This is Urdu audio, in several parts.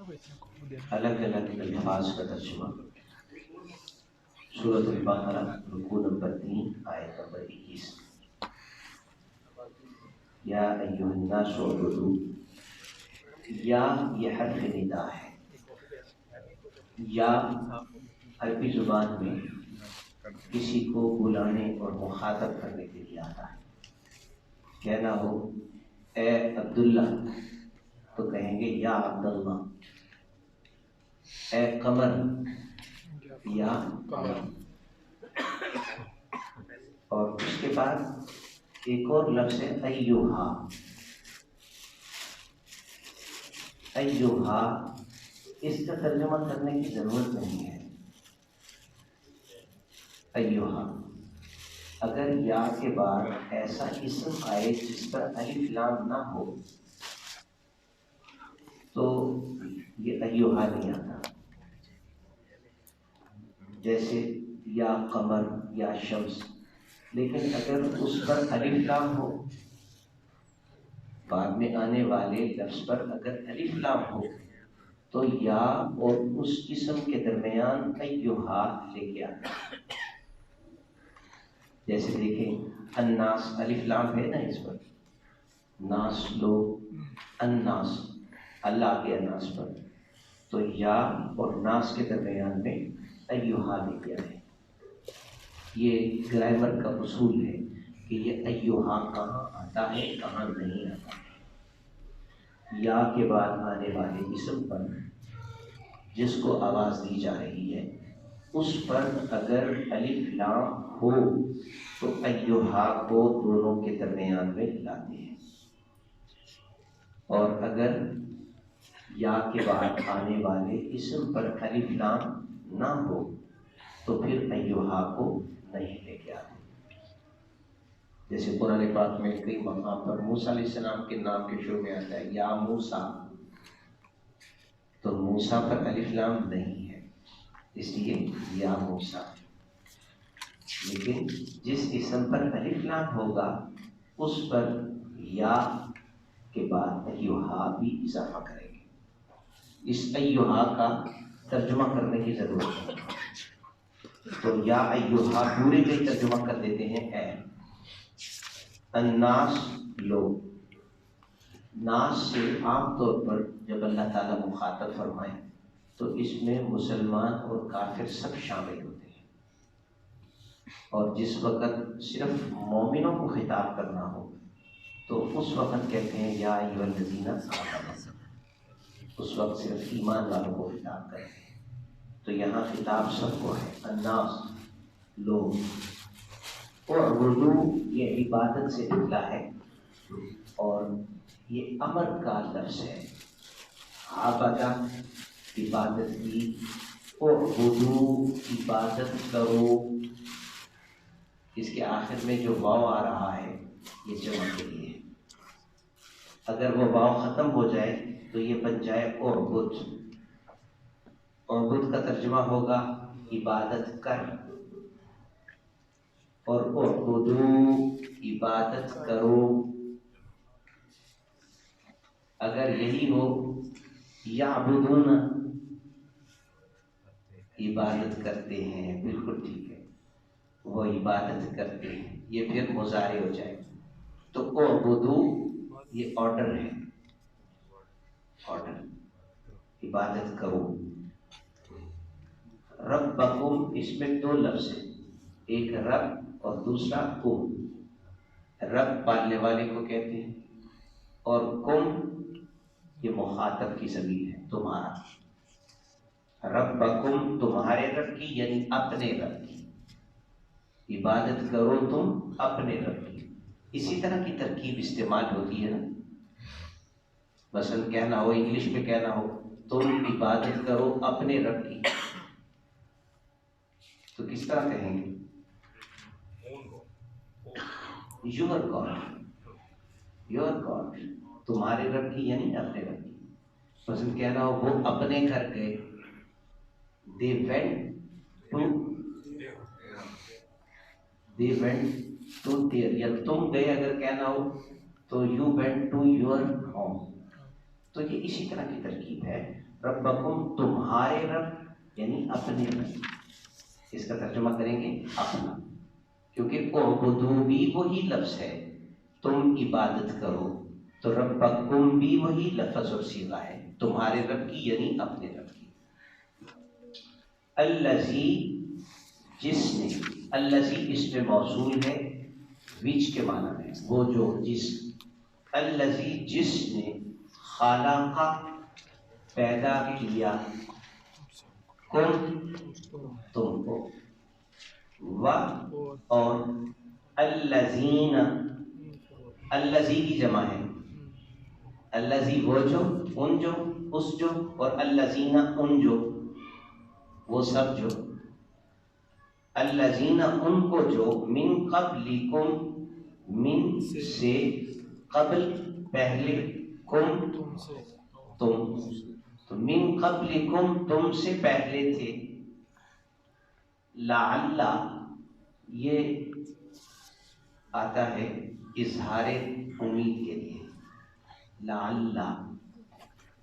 الگ الگ الفاظ کا ترجمہ۔ سورۃ البقرہ رکوع نمبر 3 آیت نمبر 21۔ یا ایھا الناس اعبدوا، یا یہ حرف ندا ہے۔ یا عربی زبان میں کسی کو بلانے اور مخاطب کرنے کے لیے آتا ہے۔ کہنا ہو اے عبداللہ تو کہیں گے یا عبداللہ، اے قمر یا قمر۔ اور اس کے بعد ایک اور لفظ ہے ایھا۔ ایھا اس کا ترجمہ کرنے کی ضرورت نہیں ہے۔ ایھا اگر یا کے بعد ایسا اسم آئے جس پر الف لام نہ ہو تو یہ ایھا نہیں آتا، جیسے یا قمر یا شمس۔ لیکن اگر اس پر الف لام ہو، بعد میں آنے والے لفظ پر اگر الف لام ہو تو یا اور اس اسم کے درمیان ایھا لے کے آتا ہے۔ جیسے دیکھیں الناس، الف لام ہے نا اس پر، ناس لوگ، الناس اللہ کے اناس پر، تو یا اور ناس کے درمیان میں ایھا لے کے آئے۔ یہ گرامر کا اصول ہے کہ یہ ایھا کہاں آتا ہے کہاں نہیں آتا ہے۔ یا کے بعد آنے والے اسم پر جس کو آواز دی جا رہی ہے اس پر اگر الف لام ہو تو ایھا کو دونوں کے درمیان میں لاتے ہیں، اور اگر یا کے بعد آنے والے اسم پر الف لام نہ ہو تو پھر ایھا کو نہیں لے کے آتے۔ جیسے قرآن پاک میں کئی مقام پر موسیٰ علیہ السلام کے نام کے شروع میں آتا ہے یا موسیٰ، تو موسیٰ پر الف لام نہیں ہے اس لیے یا موسیٰ۔ لیکن جس اسم پر الف لام ہوگا اس پر یا کے بعد ایھا بھی اضافہ کریں گے۔ اس ایھا کا ترجمہ کرنے کی ضرورت ہے، تو یا ایھا پورے کا ہی ترجمہ کر دیتے ہیں اے۔ الناس لوگ، ناس سے عام طور پر جب اللہ تعالیٰ مخاطب فرمائے تو اس میں مسلمان اور کافر سب شامل ہوتے ہیں، اور جس وقت صرف مومنوں کو خطاب کرنا ہو تو اس وقت کہتے ہیں یا ایھا الذین آمنوا، اس وقت صرف ایمان والوں کو خطاب کرتے ہیں۔ تو یہاں خطاب سب کو ہے، الناس لوگ۔ اور اردو یہ عبادت سے نکلا ہے اور یہ امر کا لفظ ہے۔ عبادہ عبادت کی، اور اردو عبادت کرو۔ اس کے آخر میں جو واو آ رہا ہے یہ جمع کے لیے ہے، اگر وہ واو ختم ہو جائے تو یہ بن جائے اعبد۔ اعبد کا ترجمہ ہوگا عبادت کر، اور اعبدوا عبادت کرو۔ اگر یہی ہو یعبدون عبادت کرتے ہیں، بالکل ٹھیک ہے، وہ عبادت کرتے ہیں، یہ پھر مضارع ہو جائے۔ تو اعبدوا یہ آرڈر ہے، آرڈر، عبادت کرو۔ ربکم اس میں دو لفظ ہیں، ایک رب اور دوسرا کم۔ رب پالنے والے کو کہتے ہیں، اور کم یہ مخاطب کی ضمیر ہے، تمہارا۔ ربکم تمہارے رب کی، یعنی اپنے رب کی، عبادت کرو تم اپنے رب کی۔ اسی طرح کی ترکیب استعمال ہوتی ہے نا، مثلا کہنا ہو، انگلش میں کہنا ہو تم عبادت کرو اپنے رب کی، تو کس طرح کہیں گے؟ یور گاڈ، یور گاڈ، تمہارے رب کی یعنی اپنے رب کی۔ مثلا کہنا ہو وہ اپنے گھر گئے، they went to their، یا تم گئے اگر کہنا ہو تو you went to your home۔ تو یہ اسی طرح کی ترکیب ہے۔ ربکم تمہارے رب یعنی اپنے رب، اس کا ترجمہ کریں گے اپنا، کیونکہ اعبدوا بھی وہی لفظ ہے، تم عبادت کرو، تو ربکم بھی وہی لفظ اور صیغہ ہے، تمہارے رب کی یعنی اپنے رب کی۔ الذی جس نے، الذی اس میں موصول ہے، وچ کے معنی میں وہ جو، جس، الذی جس نے، خلق پیدا کیا، کم تم کو، و اور الذین، الذی کی جمع ہے، الذی وہ جو، ان جو، اس جو، اور الذین ان جو، وہ سب جو، الذین ان کو جو، من قبلکم من سے، قبل پہلے، کم تم، تو من قبلکم تم سے پہلے تھے، لعل یہ آتا ہے اظہار امید کے لیے، لعل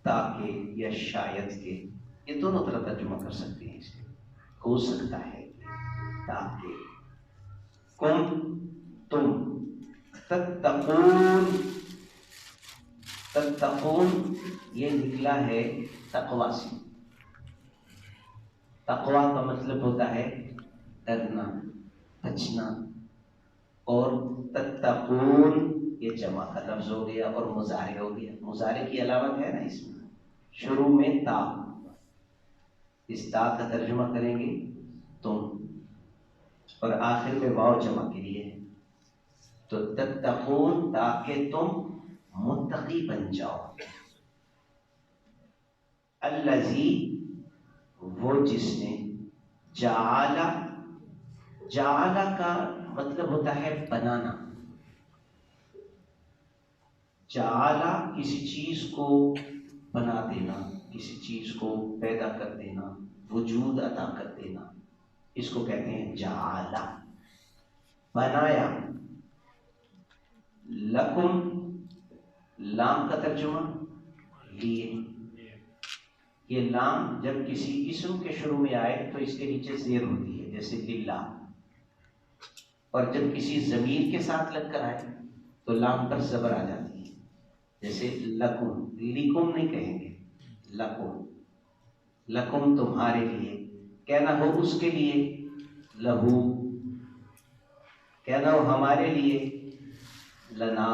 تاکہ یا شاید کے، یہ دونوں طرح ترجمہ کر سکتے ہیں، اس میں ہو سکتا ہے تاکہ، کم تم، تتقون، تتقون یہ نکلا ہے تقوی سے، تقوی کا مطلب ہوتا ہے ڈرنا، بچنا، اور تتقون یہ جمع کا لفظ ہو گیا اور مضارع ہو گیا، مضارع کی علامت ہے نا اس میں، شروع میں تا، اس تا کا ترجمہ کریں گے تم، اور آخر میں واو جمع کے لیے ہے، تو تتقون تاکہ تم متقی بن جاؤ، الذی وہ جس نے، جعل، جعل کا مطلب ہوتا ہے بنانا، جعل کسی چیز کو بنا دینا، کسی چیز کو پیدا کر دینا، وجود عطا کر دینا، اس کو کہتے ہیں جعل، بنایا، لکم لام کا ترجمہ لیے، یہ لام جب کسی اسم کے شروع میں آئے تو اس کے نیچے زیر ہوتی ہے، جیسے للہ، اور جب کسی ضمیر کے ساتھ لگ کر آئے تو لام پر زبر آ جاتی ہے، جیسے لکم، لکم نہیں کہیں گے، لکم، لکم تمہارے لیے، کہنا ہو اس کے لیے، لہو، کہنا ہو ہمارے لیے، لنا،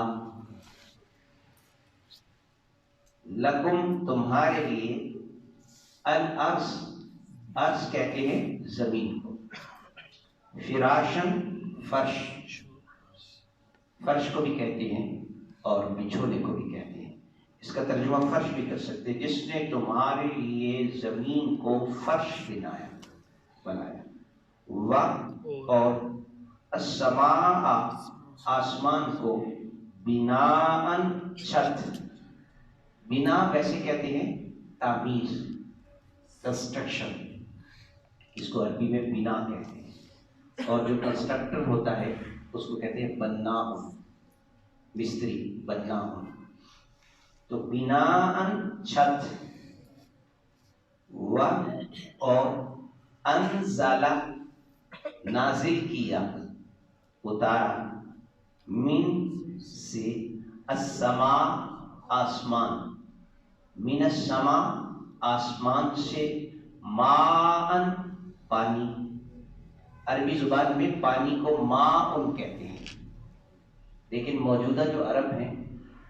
لکم تمہارے لیے، الارض، ارض کہتے ہیں زمین کو، فراشن فرش، فرش کو بھی کہتے ہیں اور بچھونے کو بھی کہتے ہیں، اس کا ترجمہ فرش بھی کر سکتے ہیں، جس نے تمہارے لیے زمین کو فرش بنایا، و اور السماء آسمان کو، بناءً چھت، بنا ویسے کہتے ہیں تعمیر، کنسٹرکشن، اس کو عربی میں بنا کہتے ہیں، اور جو کنسٹرکٹر ہوتا ہے اس کو کہتے ہیں بناء، مستری، بناء، تو بناءً چھت، و اور انزل نازل کیا، اتارا، من سے، السماء آسمان، من السماء آسمان سے، ماءً پانی، عربی زبان میں پانی کو ماء کہتے ہیں، لیکن موجودہ جو عرب ہیں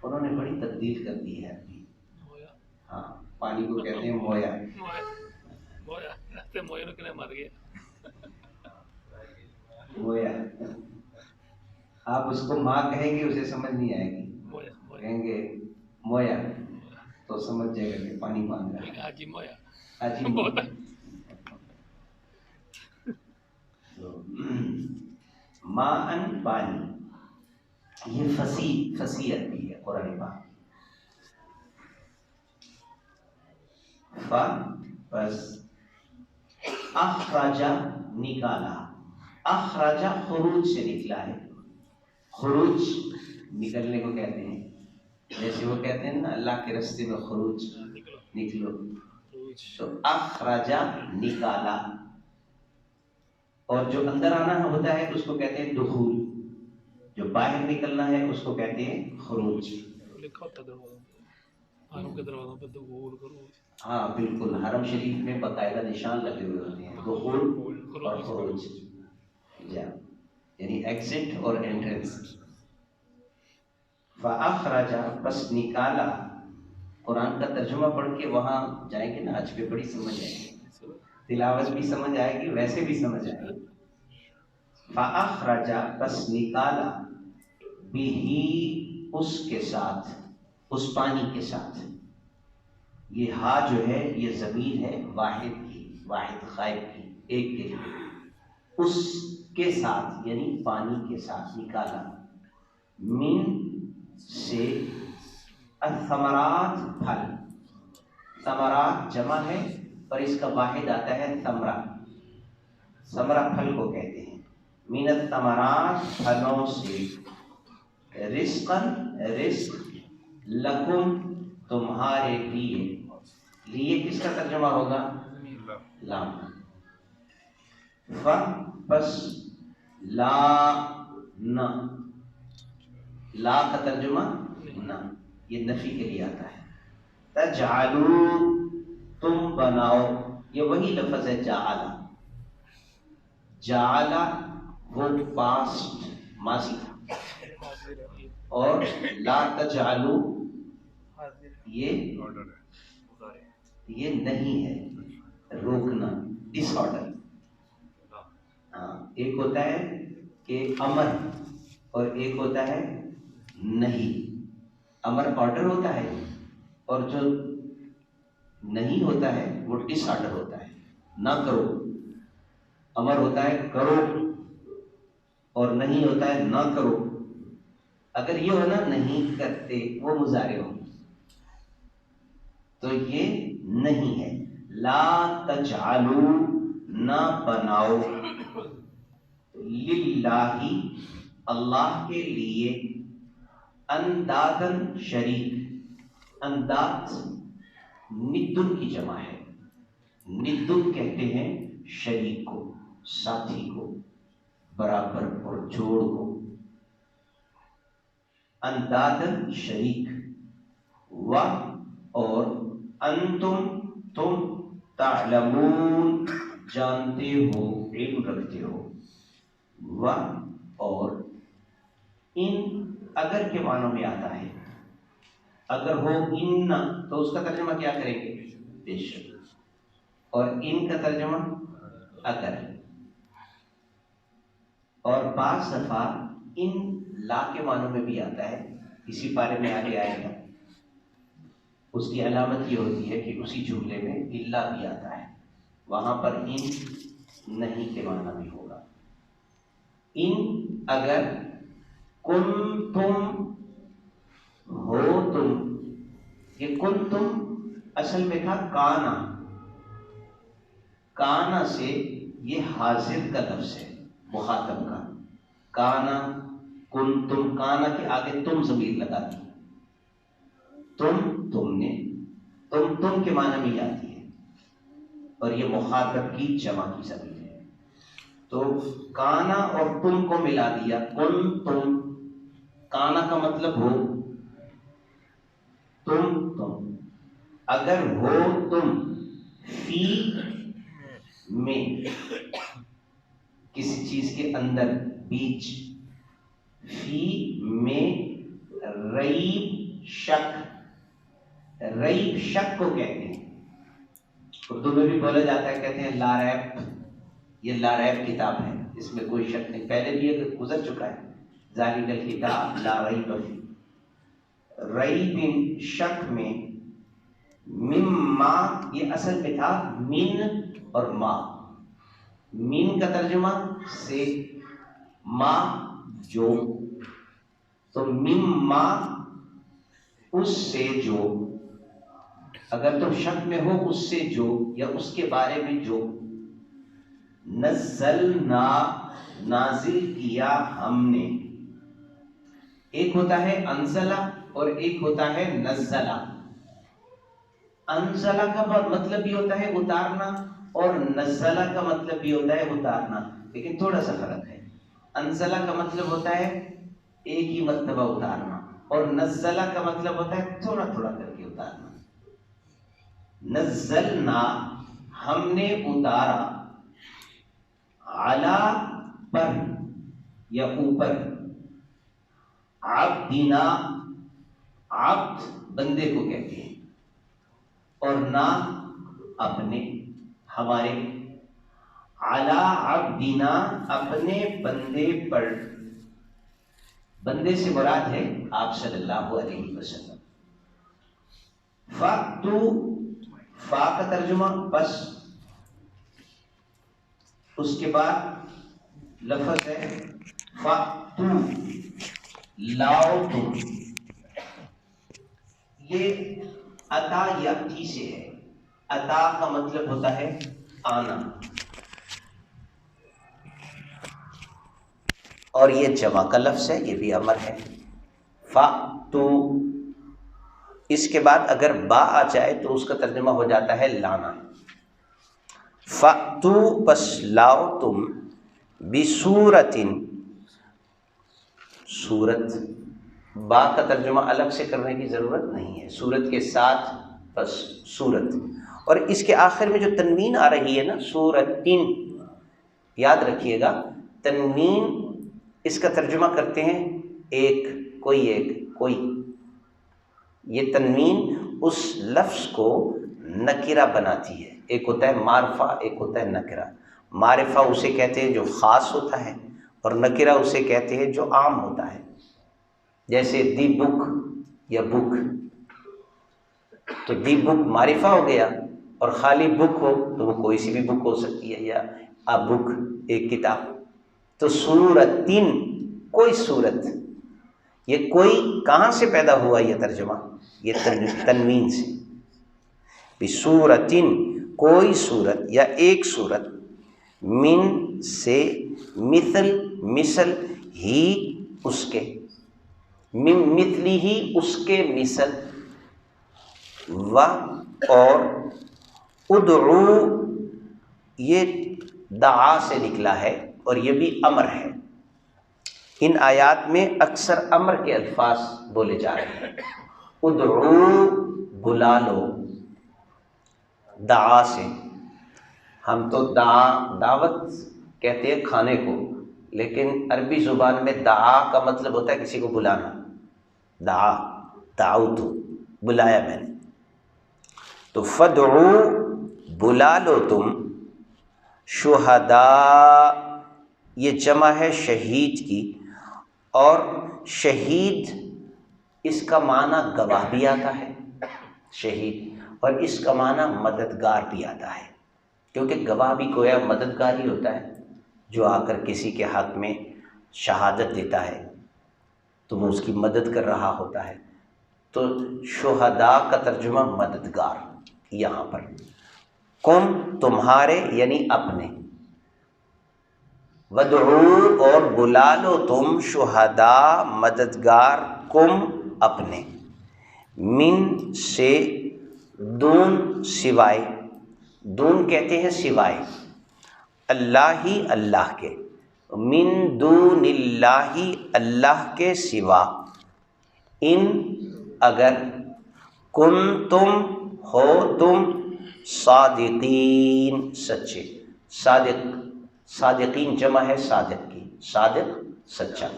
انہوں نے بڑی تبدیل کر دی ہے عربی، ہاں پانی کو کہتے ہیں مویا، مویا، آپ اس کو ماں کہیں گے اسے سمجھ نہیں آئے گی، کہیں گے مویا تو سمجھ جائے گا کہ پانی مانگ رہا ہے، آجی مویا، ماءً پانی، یہ فصیح عربی ہے قرآن پاک، بس اخرج نکالا، اخرج خروج سے نکلا ہے، خروج نکلنے کو کہتے ہیں، جیسے وہ کہتے ہیں نا اللہ کے راستے میں خروج، نکلو، تو اخرجا نکالا، اور جو اندر آنا ہوتا ہے اس کو کہتے ہیں دخول، جو باہر نکلنا ہے اس کو کہتے ہیں خروج. لکھا ہوتا دروازہ، حرم کے دروازوں پہ دخول خروج. ہاں بالکل، حرم شریف میں باقاعدہ نشان لگے ہوئے ہوتے ہیں، دخول اور خروج، یعنی ایگزٹ اور انٹرنس. فاخرج، بس نکالا. قرآن کا ترجمہ پڑھ کے وہاں جائیں گے نا حج پہ، بڑی سمجھ آئے گی، تلاوت بھی سمجھ آئے گی، ویسے بھی سمجھ آئے گی. فاخرج، بس نکالا، بھی اس کے ساتھ، اس پانی کے ساتھ. یہ ہا جو ہے یہ ضمیر ہے واحد کی، واحد غائب کی، ایک کے لیے. اس کے ساتھ یعنی پانی کے ساتھ نکالا. من سے، الثمرات پھل، ثمرات جمع ہے اور اس کا واحد آتا ہے ثمرہ. ثمرہ پھل کو کہتے ہیں. من الثمرات پھلوں سے، رزقاً رزق، لکم تمہارے لیے. لیے کس کا ترجمہ ہوگا؟ لام. بس لا، نہ، لا کا ترجمہ نہ، یہ نفی کے لیے آتا ہے. تجعلوا، تم بناؤ، یہ وہی لفظ ہے جعل. جعل وہ پاسٹ ماضی تھا، اور لا تجعلوا یہ نہیں ہے، روکنا، ڈس آرڈر. ہاں، ایک ہوتا ہے کہ امر اور ایک ہوتا ہے نہیں. امر آرڈر ہوتا ہے اور جو نہیں ہوتا ہے وہ ڈس آرڈر ہوتا ہے، نہ کرو. امر ہوتا ہے کرو اور نہیں ہوتا ہے نہ کرو. اگر یہ ہونا نہیں کرتے وہ مضارع ہو، تو یہ نہیں ہے. لا تجعلوا، نہ بناؤ، للہ اللہ کے لیے، اندادن شریک. انداد ندن کی جمع ہے. ندن کہتے ہیں شریک کو، ساتھی کو، برابر اور جوڑ کو. اندادن شریک. و اور انتم تم، تعلمون جانتے ہو، علم رکھتے ہو. و اور ان اگر کے معنوں میں آتا ہے. اگر ہو ان تو اس کا ترجمہ کیا کریں گے؟ بے شک. اور ان کا ترجمہ اگر. اور بعض دفعہ ان لا کے معنوں میں بھی آتا ہے، اسی بارے میں آگے آئے گا. اس کی علامت یہ ہوتی ہے کہ اسی جملے میں الا بھی آتا ہے، وہاں پر ان نہیں کے معنی بھی ہوگا. ان اگر، کن تم ہو تم. یہ کن تم اصل میں تھا کانا. کانا سے یہ حاضر کا لفظ ہے، مخاطب کا. کانا، کن تم، کانا کے آگے تم ضمیر لگا دی. تم نے، تم کے معنی میں آتی ہے اور یہ مخاطب کی جمع کی ضمیر ہے. تو کانا اور تم کو ملا دیا، کن تم. کانا کا مطلب ہو، تم اگر ہو تم فی میں، کسی چیز کے اندر، بیچ. فی میں ریب شک. ریب شک کو کہتے ہیں، اردو میں بھی بولا جاتا ہے، کہتے ہیں لا ریب. یہ لا ریب کتاب ہے، اس میں کوئی شک نہیں. پہلے بھی یہ گزر چکا ہے، ذالک الکتاب لا ریب فیہ. ریب شک میں، مما یہ اصل میں تھا من اور ما. من کا ترجمہ سے، ما جو. تو مما اس سے جو. اگر تم شک میں ہو اس سے جو، یا اس کے بارے میں جو. نزلنا نازل کیا ہم نے. ایک ہوتا ہے انزلہ اور ایک ہوتا ہے نزلہ. انزلہ کا مطلب بھی ہوتا ہے اتارنا اور نزلہ کا مطلب بھی ہوتا ہے اتارنا، لیکن تھوڑا سا فرق ہے۔ انزلہ کا مطلب ہوتا ہے ایک ہی مرتبہ اتارنا، اور نزلہ کا مطلب ہوتا ہے تھوڑا تھوڑا کر کے اتارنا۔ نزلنا ہم نے اتارا، علی پر یا اوپر، عبدنا عبد بندے کو کہتے ہیں، اور نا اپنے ہمارے، علی عبدنا اپنے بندے پر، بندے سے مراد ہے آپ صلی اللہ علیہ وسلم۔ فَأْتُوا، فا کا ترجمہ بس، اس کے بعد لفظ ہے فَأْتُوا، لاؤ تم، یہ اتا یاتی سے ہے۔ اتا کا مطلب ہوتا ہے آنا، اور یہ جمع کا لفظ ہے، یہ بھی امر ہے۔ فَأْتُوا، اس کے بعد اگر با آ جائے تو اس کا ترجمہ ہو جاتا ہے لانا۔ فَأْتُوا، بس لاؤ تم، بِسُورَةٍ، سورت، با کا ترجمہ الگ سے کرنے کی ضرورت نہیں ہے، سورت کے ساتھ بس سورت۔ اور اس کے آخر میں جو تنوین آ رہی ہے نا، سورتن، یاد رکھیے گا تنوین اس کا ترجمہ کرتے ہیں ایک، کوئی ایک، کوئی۔ یہ تنوین اس لفظ کو نکرہ بناتی ہے، ایک ہوتا ہے معرفہ، ایک ہوتا ہے نکرہ۔ معرفہ اسے کہتے ہیں جو خاص ہوتا ہے، اور نکرہ اسے کہتے ہیں جو عام ہوتا ہے۔ جیسے دی بک یا بک، تو دی بک معرفہ ہو گیا، اور خالی بک ہو تو وہ کوئی سی بھی بک ہو سکتی ہے، یا ا بک، ایک کتاب۔ تو سورتن، کوئی صورت، یہ کوئی کہاں سے پیدا ہوا یہ ترجمہ؟ یہ تنوین سے۔ بسورتن، کوئی صورت یا ایک صورت، من سے، مثل، مثل، ہی اس کے، من مثلی ہی اس کے مثل، و اور، ادعو، یہ دعا سے نکلا ہے اور یہ بھی امر ہے۔ ان آیات میں اکثر امر کے الفاظ بولے جا رہے ہیں۔ ادعو، بلا لو، دعا سے، ہم تو دعوت کہتے ہیں کھانے کو، لیکن عربی زبان میں دعا کا مطلب ہوتا ہے کسی کو بلانا۔ دعا، دعوت، بلایا میں نے۔ تو فدعو، بلا لو تم، شہداء، یہ جمع ہے شہید کی، اور شہید اس کا معنی گواہ بھی آتا ہے، شہید، اور اس کا معنی مددگار بھی آتا ہے، کیونکہ گواہ بھی گویا مددگار ہی ہوتا ہے، جو آ کر کسی کے حق میں شہادت دیتا ہے تو وہ اس کی مدد کر رہا ہوتا ہے۔ تو شہداء کا ترجمہ مددگار یہاں پر۔ کم، تمہارے یعنی اپنے، ودعو، اور بلا لو تم، شہداء، مددگار، کم، اپنے، من سے، دون، سوائے، دون کہتے ہیں سوائے، اللہ ہی، اللہ کے، من دون اللہ، اللہ کے سوا، ان، اگر، کنتم، ہو تم، صادقین، سچے، صادق، صادقین جمع ہے صادق کی، صادق، سچا۔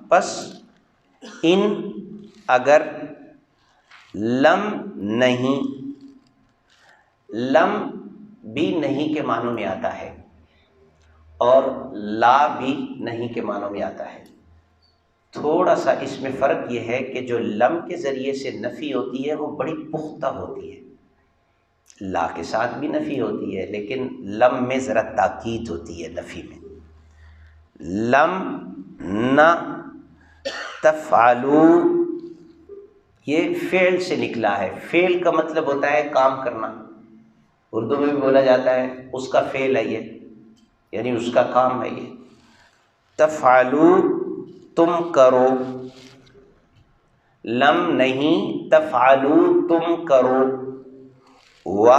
پس، ان، اگر، لم، نہیں، لم بھی نہیں کے معنوں میں آتا ہے، اور لا بھی نہیں کے معنوں میں آتا ہے۔ تھوڑا سا اس میں فرق یہ ہے کہ جو لم کے ذریعے سے نفی ہوتی ہے وہ بڑی پختہ ہوتی ہے، لا کے ساتھ بھی نفی ہوتی ہے، لیکن لم میں ذرا تاکید ہوتی ہے نفی میں۔ لم، نہ، تفعلوا، یہ فعل سے نکلا ہے۔ فعل کا مطلب ہوتا ہے کام کرنا، اردو میں بھی بولا جاتا ہے اس کا فعل ہے یہ، یعنی اس کا کام ہے یہ۔ تفعلوا، تم کرو، لم نہیں، تفعلو تم کرو، و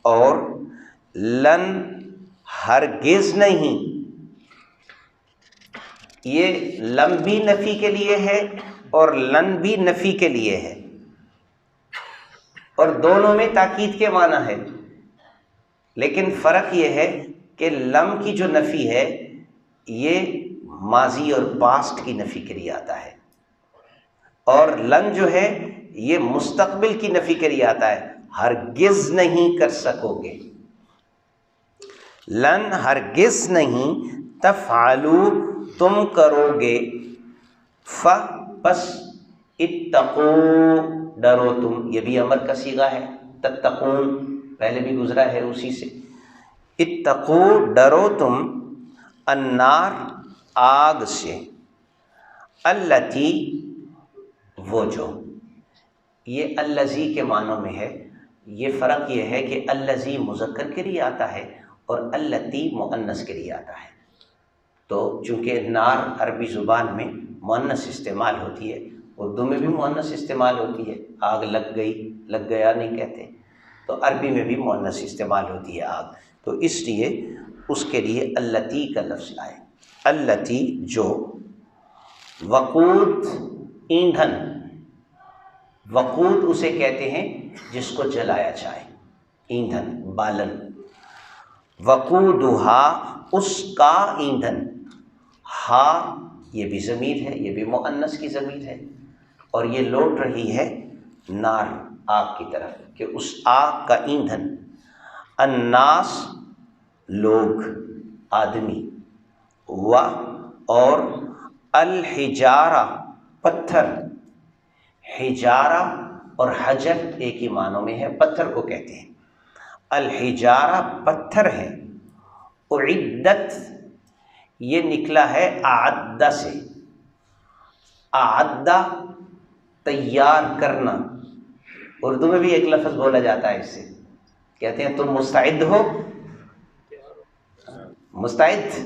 اور لن ہرگز نہیں، یہ لم بھی نفی کے لیے ہے اور لن بھی نفی کے لیے ہے، اور دونوں میں تاکید کے معنی ہے، لیکن فرق یہ ہے کہ لم کی جو نفی ہے یہ ماضی اور پاسٹ کی نفی کے لیے آتا ہے، اور لن جو ہے یہ مستقبل کی نفی کے لیے آتا ہے، ہرگز نہیں کر سکو گے، لن ہرگز نہیں، تفعلوا تم کرو گے، پس اتقو ڈرو تم، یہ بھی امر کا صیغہ ہے، تتقون پہلے بھی گزرا ہے اسی سے، اتقو ڈرو تم، النار آگ سے، التی وہ جو، یہ الذی کے معنوں میں ہے، یہ فرق یہ ہے کہ الذی مذکر کے لیے آتا ہے اور التی مؤنث کے لیے آتا ہے، تو چونکہ نار عربی زبان میں مؤنث استعمال ہوتی ہے، اردو میں بھی مؤنث استعمال ہوتی ہے، آگ لگ گئی، لگ گیا نہیں کہتے، تو عربی میں بھی مؤنث استعمال ہوتی ہے آگ، تو اس لیے اس کے لیے التی کا لفظ آئے، التی جو، وقود ایندھن، وقود اسے کہتے ہیں جس کو جلایا جائے، ایندھن بالن، وقودھا اس کا ایندھن، ہا یہ بھی ضمیر ہے، یہ بھی مؤنث کی ضمیر ہے، اور یہ لوٹ رہی ہے نار آگ کی طرف کہ اس آگ کا ایندھن، الناس لوگ آدمی، و اور الحجارہ پتھر، حجارہ اور حجر ایک ہی معنوں میں ہے، پتھر کو کہتے ہیں، الحجارہ پتھر ہے، اعدت یہ نکلا ہے اعدہ سے، اعدہ تیار کرنا، اردو میں بھی ایک لفظ بولا جاتا ہے اس سے، کہتے ہیں تم مستعد ہو، مستعد،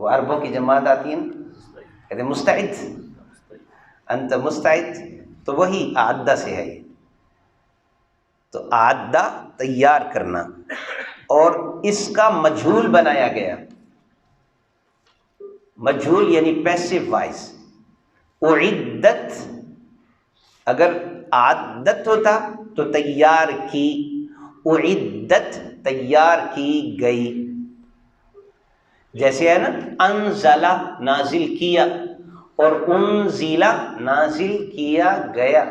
وہ عربوں کی جماعت آتی ہے نا، کہتے ہیں مستعد، انت مستعد، تو وہی اعدہ سے ہے یہ، تو اعدہ تیار کرنا، اور اس کا مجہول بنایا گیا، مجہول یعنی پیسو وائس، اعدت اگر اعدت ہوتا تو تیار کی، اعدت تیار کی گئی، جیسے ہے نا انزلہ نازل کیا اور انزلہ نازل کیا گیا،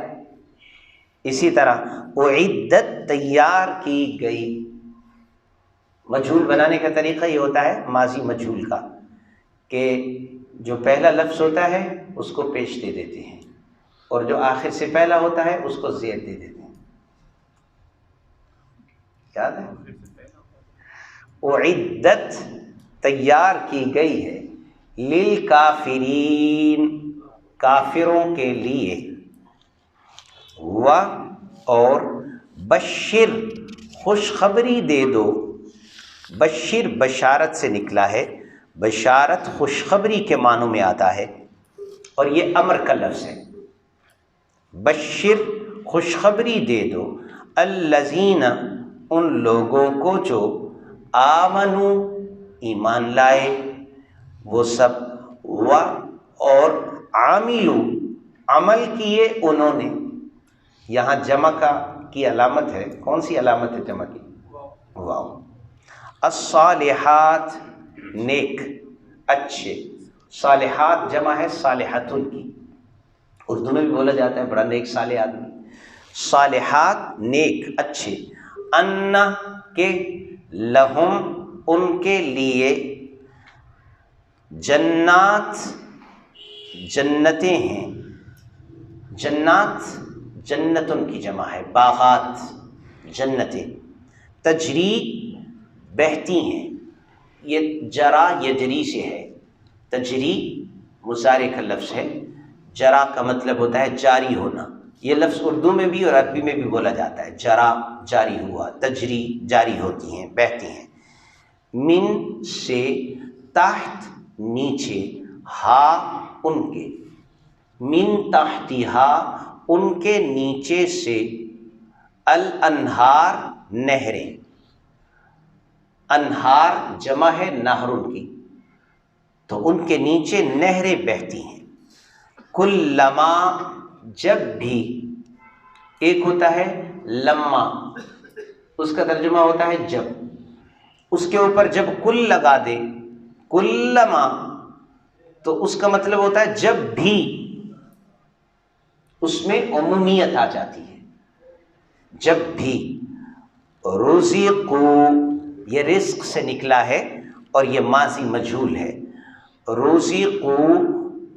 اسی طرح اعدت تیار کی گئی۔ مجہول بنانے کا طریقہ یہ ہوتا ہے ماضی مجہول کا، کہ جو پہلا لفظ ہوتا ہے اس کو پیش دے دیتے ہیں، اور جو آخر سے پہلا ہوتا ہے اس کو زیر دے دیتے ہیں، یاد ہے؟ اعدت تیار کی گئی ہے، للکافرین کافروں کے لیے، و اور بشر خوشخبری دے دو، بشر بشارت سے نکلا ہے، بشارت خوشخبری کے معنوں میں آتا ہے، اور یہ امر کا لفظ ہے، بشر خوشخبری دے دو، الذین ان لوگوں کو جو آمنو ایمان لائے، وہ سب، و اور عاملو عمل کیے انہوں نے، یہاں جمع کی علامت ہے، کون سی علامت ہے جمع کی؟ واو، الصالحات نیک اچھے، صالحات جمع ہے صالحتن کی، اردو میں بھی بولا جاتا ہے بڑا نیک صالح آدمی، صالحات نیک اچھے، ان کے لہم ان کے لیے، جنات جنتیں ہیں، جنات جنتن کی جمع ہے، باغات جنتیں، تجری بہتی ہیں، یہ جرا یجری سے ہے، تجری مضارع کا لفظ ہے، جرا کا مطلب ہوتا ہے جاری ہونا، یہ لفظ اردو میں بھی اور عربی میں بھی بولا جاتا ہے، جرا جاری ہوا، تجری جاری ہوتی ہیں بہتی ہیں، من سے، تحت نیچے، ہا ان کے، من تحتہا ان کے نیچے سے، الانہار نہریں، انہار جمع ہے نہرن کی، تو ان کے نیچے نہریں بہتی ہیں۔ کلما جب بھی، ایک ہوتا ہے لما، اس کا ترجمہ ہوتا ہے جب، اس کے اوپر جب کل لگا دے کلما، تو اس کا مطلب ہوتا ہے جب بھی، اس میں عمومیت آ جاتی ہے، جب بھی۔ رزقو یہ رزق سے نکلا ہے اور یہ ماضی مجہول ہے، رزقو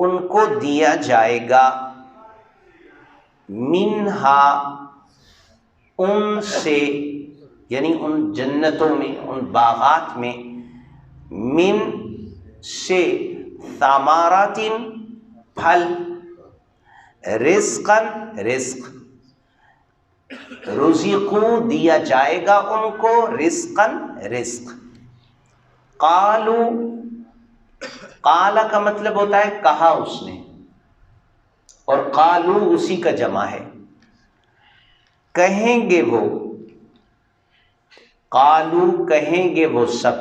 ان کو دیا جائے گا، منہا ان سے، یعنی ان جنتوں میں، ان باغات میں، من سے، ثمرات پھل، رزقاً رزق، رزقو دیا جائے گا ان کو، رزقاً رزق۔ قالو، قالا کا مطلب ہوتا ہے کہا اس نے، اور قالو اسی کا جمع ہے، کہیں گے وہ، قالو کہیں گے وہ سب۔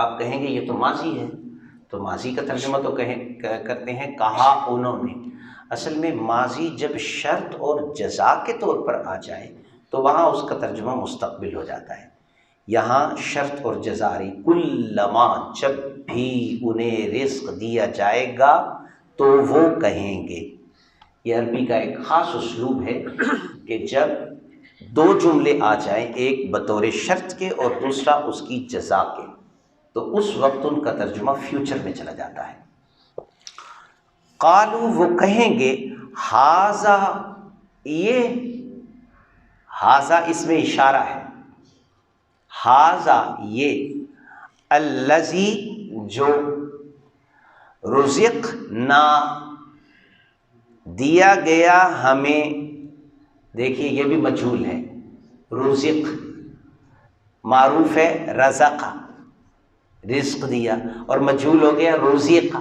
آپ کہیں گے یہ تو ماضی ہے، تو ماضی کا ترجمہ تو کرتے ہیں کہا انہوں نے۔ اصل میں ماضی جب شرط اور جزا کے طور پر آ جائے تو وہاں اس کا ترجمہ مستقبل ہو جاتا ہے۔ یہاں شرط اور جزا رہی، کلما جب بھی انہیں رزق دیا جائے گا تو وہ کہیں گے۔ یہ عربی کا ایک خاص اسلوب ہے کہ جب دو جملے آ جائیں، ایک بطور شرط کے اور دوسرا اس کی جزا کے، تو اس وقت ان کا ترجمہ فیوچر میں چلا جاتا ہے۔ قالو وہ کہیں گے، ہاذا یہ، ہاذا اس میں اشارہ ہے، ہاذا یہ، الذی جو، رزقنا دیا گیا ہمیں، دیکھیے یہ بھی مجہول ہے، رزق معروف ہے رزق، رزق دیا، اور مجہول ہو گیا رزق،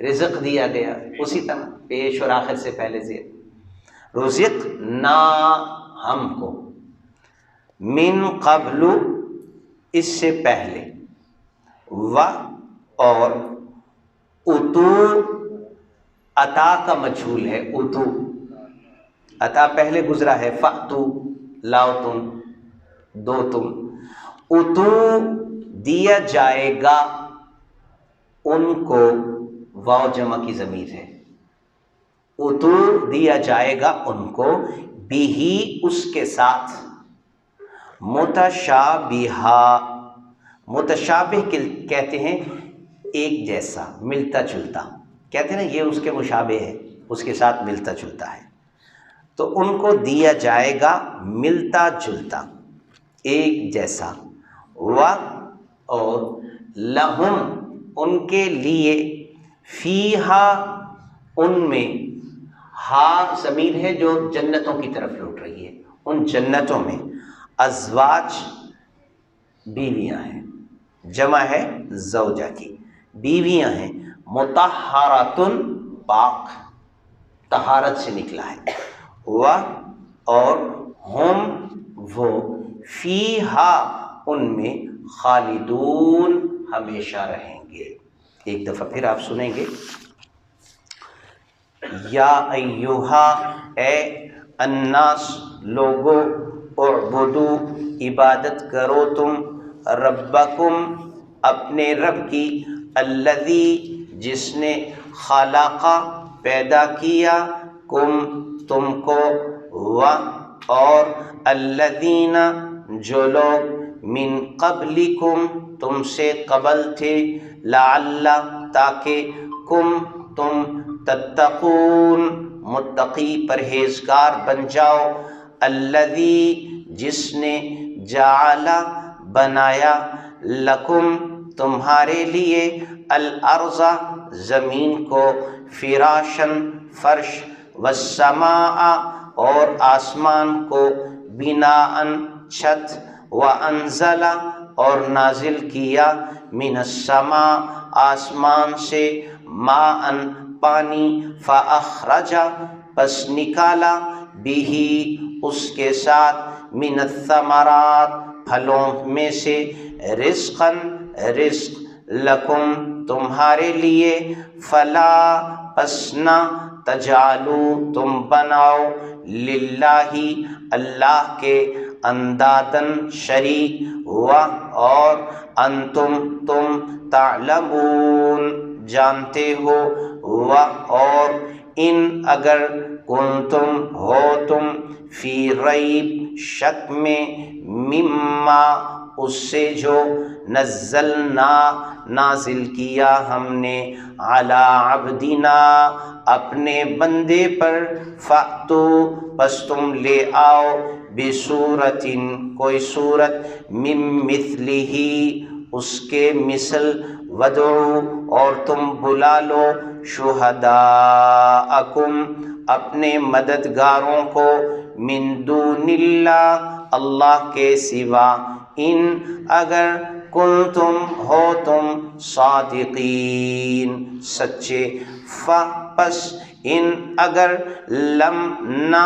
رزق دیا گیا، اسی طرح پیش اور آخر سے پہلے زیر، رزق نا ہم کو، من قبل اس سے پہلے، و اور، اتو عطا کا مجہول ہے، اتو عطا پہلے گزرا ہے، فاتو لاؤ تم، دو تم، اتو دیا جائے گا ان کو، واو جمع کی ضمیر ہے، اتو دیا جائے گا ان کو، بھی اس کے ساتھ، متشابہا، متشابہ کہتے ہیں ایک جیسا، ملتا جلتا، کہتے ہیں نا یہ اس کے مشابہ ہے، اس کے ساتھ ملتا جلتا ہے، تو ان کو دیا جائے گا ملتا جلتا، ایک جیسا، و اور، لہم ان کے لیے، فیہا ان میں، ہا ضمیر ہے جو جنتوں کی طرف لوٹ رہی ہے، ان جنتوں میں، ازواج بیویاں ہیں، جمع ہے زوجہ کی، بیویاں ہیں، مطہراتن پاک، طہارت سے نکلا ہے، و اور، ہم وہ، فیہا ان میں، خالدون ہمیشہ رہیں گے۔ ایک دفعہ پھر آپ سنیں گے، یا ایہا اے الناس لوگو، اعبدو عبادت کرو تم، ربکم اپنے رب کی، الذی جس نے، خلق پیدا کیا، کم تم کو، و اور، الذین جو لوگ، من قبلکم تم سے قبل تھے، لعل تاکہ، کم تم، تتقون متقی پرہیزگار بن جاؤ، الذی جس نے، جعل بنایا، لکم تمہارے لیے، الارض زمین کو، فراشن فرش، والسماء اور آسمان کو، بناء چھت، وانزل اور نازل کیا، من السماء آسمان سے، ماء پانی، فاخرج پس نکالا، بھی اس کے ساتھ، من الثمرات پھلوں میں سے، رزقاً رزق، لکم تمہارے لیے، فلا پس نہ، تجعلوا تم بناؤ، للہ اللہ کے، اندادن شریک، اور انتم تم، تعلمون جانتے ہو، اور ان اگر، کنتم ہو تم، فی ریب شک میں، مما اس سے جو، نزلنا نازل کیا ہم نے، علی عبدنا اپنے بندے پر، فأتو بس تم لے آؤ، بصورت کوئی صورت، من مثلہ اس کے مثل، ودعو اور تم بلا لو، شہداءکم اپنے مددگاروں کو، من دون اللہ اللہ کے سوا، ان اگر کنتم ہو تم، صادقین سچے، پس ان اگر، لم نہ،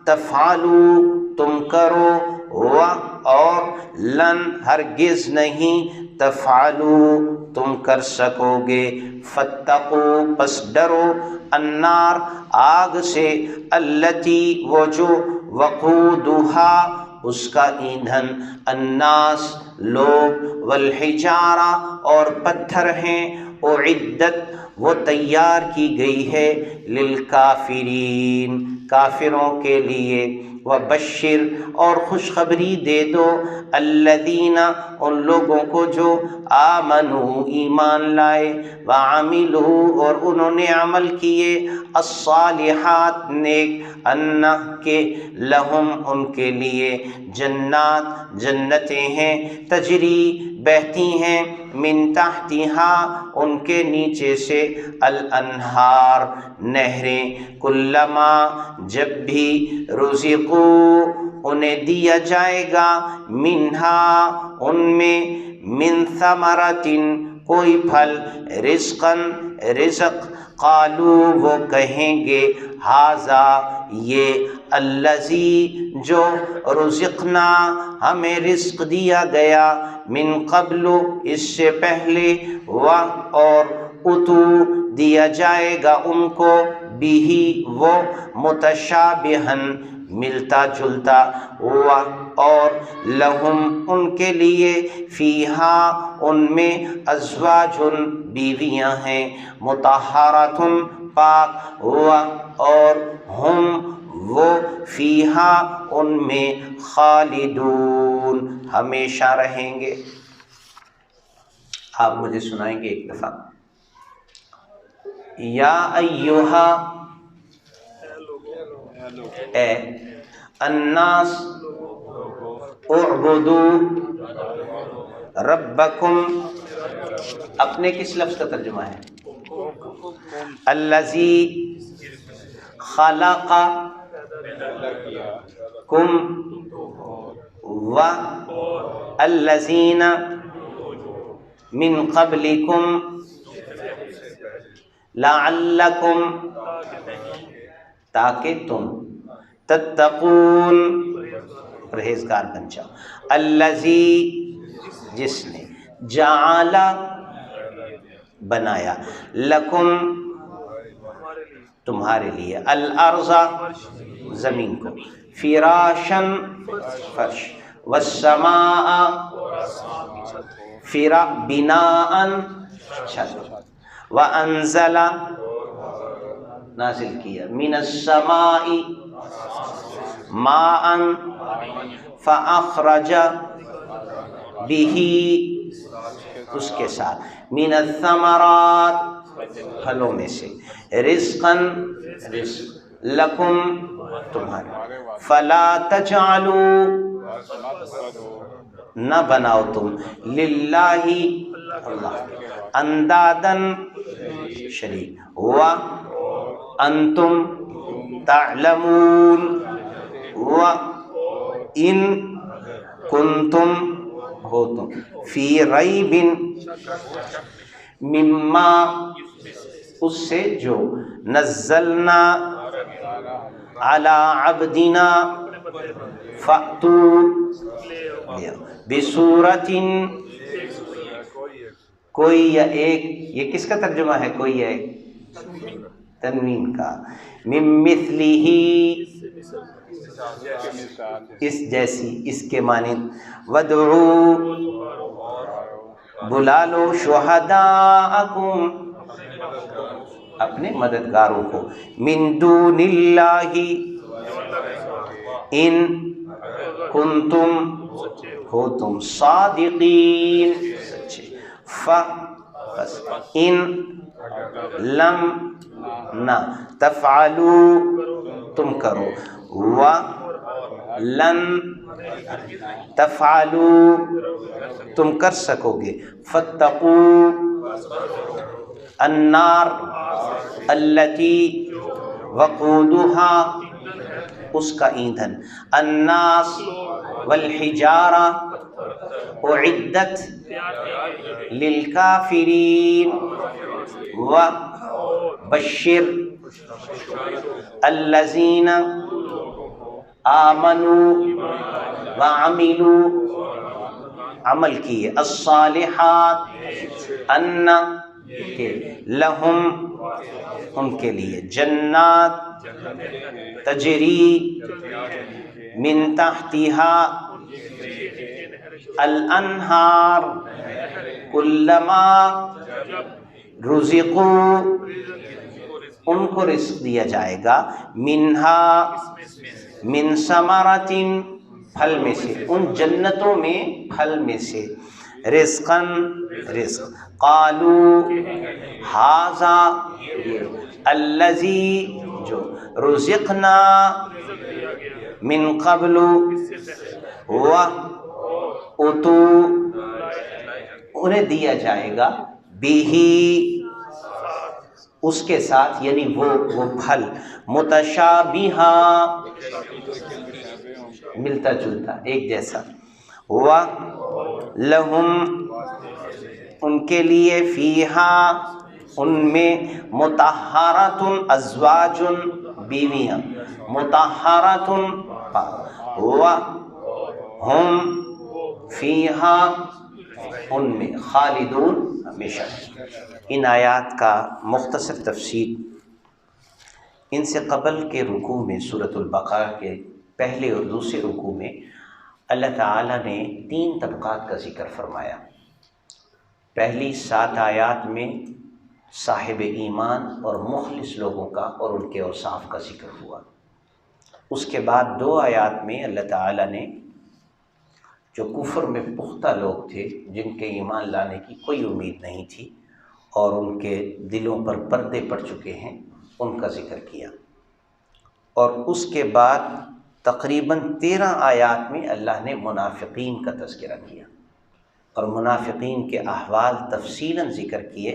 تفعلوا تم کرو، اور لن ہرگز نہیں، تفعلوا تم کر سکو گے، فاتقوا پس ڈرو، النار آگ سے، التی وہ جو، وقودھا اس کا ایندھن، الناس لوگ، والحجارہ اور پتھر ہیں، اعدت وہ تیار کی گئی ہے، للکافرین کافروں کے لیے، وبشر اور خوشخبری دے دو، الذین ان لوگوں کو جو، آمنوا ایمان لائے، وعملوا اور انہوں نے عمل کیے، الصالحات نیک، انہ کے، لہم ان کے لیے، جنات جنتیں ہیں، تجری بہتی ہیں، من تحتہا ان کے نیچے سے، الانہار نہریں، کلما جب بھی، رزقو انہیں دیا جائے گا، منہا ان میں، من ثمرۃ کوئی پھل، رزقاً رزق، قالو وہ کہیں گے، ھذا یہ، الذی جو، رزقنا ہمیں رزق دیا گیا، من قبل اس سے پہلے، اور اتو دیا جائے گا ان کو، بھی وہ، متشابہن ملتا جلتا، اور لہم ان کے لیے، فیہا ان میں، ازواج بیویاں ہیں، مطہرات پاک، اور ہم وہ، فیہا ان میں، خالدون ہمیشہ رہیں گے۔ آپ مجھے سنائیں گے ایک دفعہ، یا ایہا اے، الناس اعبدوا ربکم، اپنے کس لفظ کا ترجمہ ہے؟ الذی خلق کم، و الذین من قبلکم، لعلکم تاکہ تم، تتقون پرہیزگار بن جاؤ، الذی جس نے، جعل بنایا، لکم تمہارے لیے، الارض زمین کو، فراشن فرش، والسماء بناء چھت، وانزل نازل کیا، من السماء ماء فاخرج به اس کے ساتھ، من الثمرات پھلوں میں سے، رزقاً رزق، لکم تمہارے، فلا تجعلوا نہ بناؤ تم، للہ اللہ کے، اندادن شریک، انتم تعلمون، ان کنتم ہو تم، فی ریب مما اس سے جو نزلنا علی عبدنا فأتو بصورت، کوئی یا ایک، یہ کس کا ترجمہ ہے کوئی یا ایک؟ تنوین کا، من مثلہ، اس جیسی، اس کے مانند، وادعوا، بلا لو، شہداءکم، اپنے مددگاروں کو، من دون اللہ، ان کنتم، ہو تم، صادقین، سچے، بس، ان لم، نہ، تفعلوا، تم کرو، لن تفعلوا، تم کر سکو گے، فاتقوا النار التی وقودها، اس کا ایندھن، الناس والحجارہ اعدت للکافرین، وبشر الذین آمنوا وعملوا، عمل کیے، الصالحات، ان کے، لہم، ان کے لیے، جنات تجری من تحتہا الانہار، کلما رزقوا، ان کو رزق دیا جائے گا، منہا، من ثمرۃ، پھل میں سے، ان جنتوں میں پھل میں سے، رزقاً، رزق، قالوا، ھذا، یہ، الذی، جو، رزقنا، من قبل، واتوا، انہیں دیا جائے گا، بہی، اس کے ساتھ، یعنی وہ پھل، متشابہا، ملتا جلتا، ایک جیسا، وَلَهُمْ، ان کے لیے، فیہا، ان میں، مطہرۃ، ازواج، بیویاں، مطہرۃ، وَهُمْ فیہا، ان میں، خالدون، ہمیشہ۔ ان آیات کا مختصر تفصیل، ان سے قبل کے رکوع میں، سورۃ البقرہ کے پہلے اور دوسرے رکوع میں اللہ تعالیٰ نے 3 طبقات کا ذکر فرمایا۔ پہلی 7 آیات میں صاحب ایمان اور مخلص لوگوں کا اور ان کے اوصاف کا ذکر ہوا۔ اس کے بعد 2 آیات میں اللہ تعالیٰ نے جو کفر میں پختہ لوگ تھے، جن کے ایمان لانے کی کوئی امید نہیں تھی اور ان کے دلوں پر پردے پڑ چکے ہیں، ان کا ذکر کیا۔ اور اس کے بعد تقریباً 13 آیات میں اللہ نے منافقین کا تذکرہ کیا، اور منافقین کے احوال تفصیلاً ذکر کیے،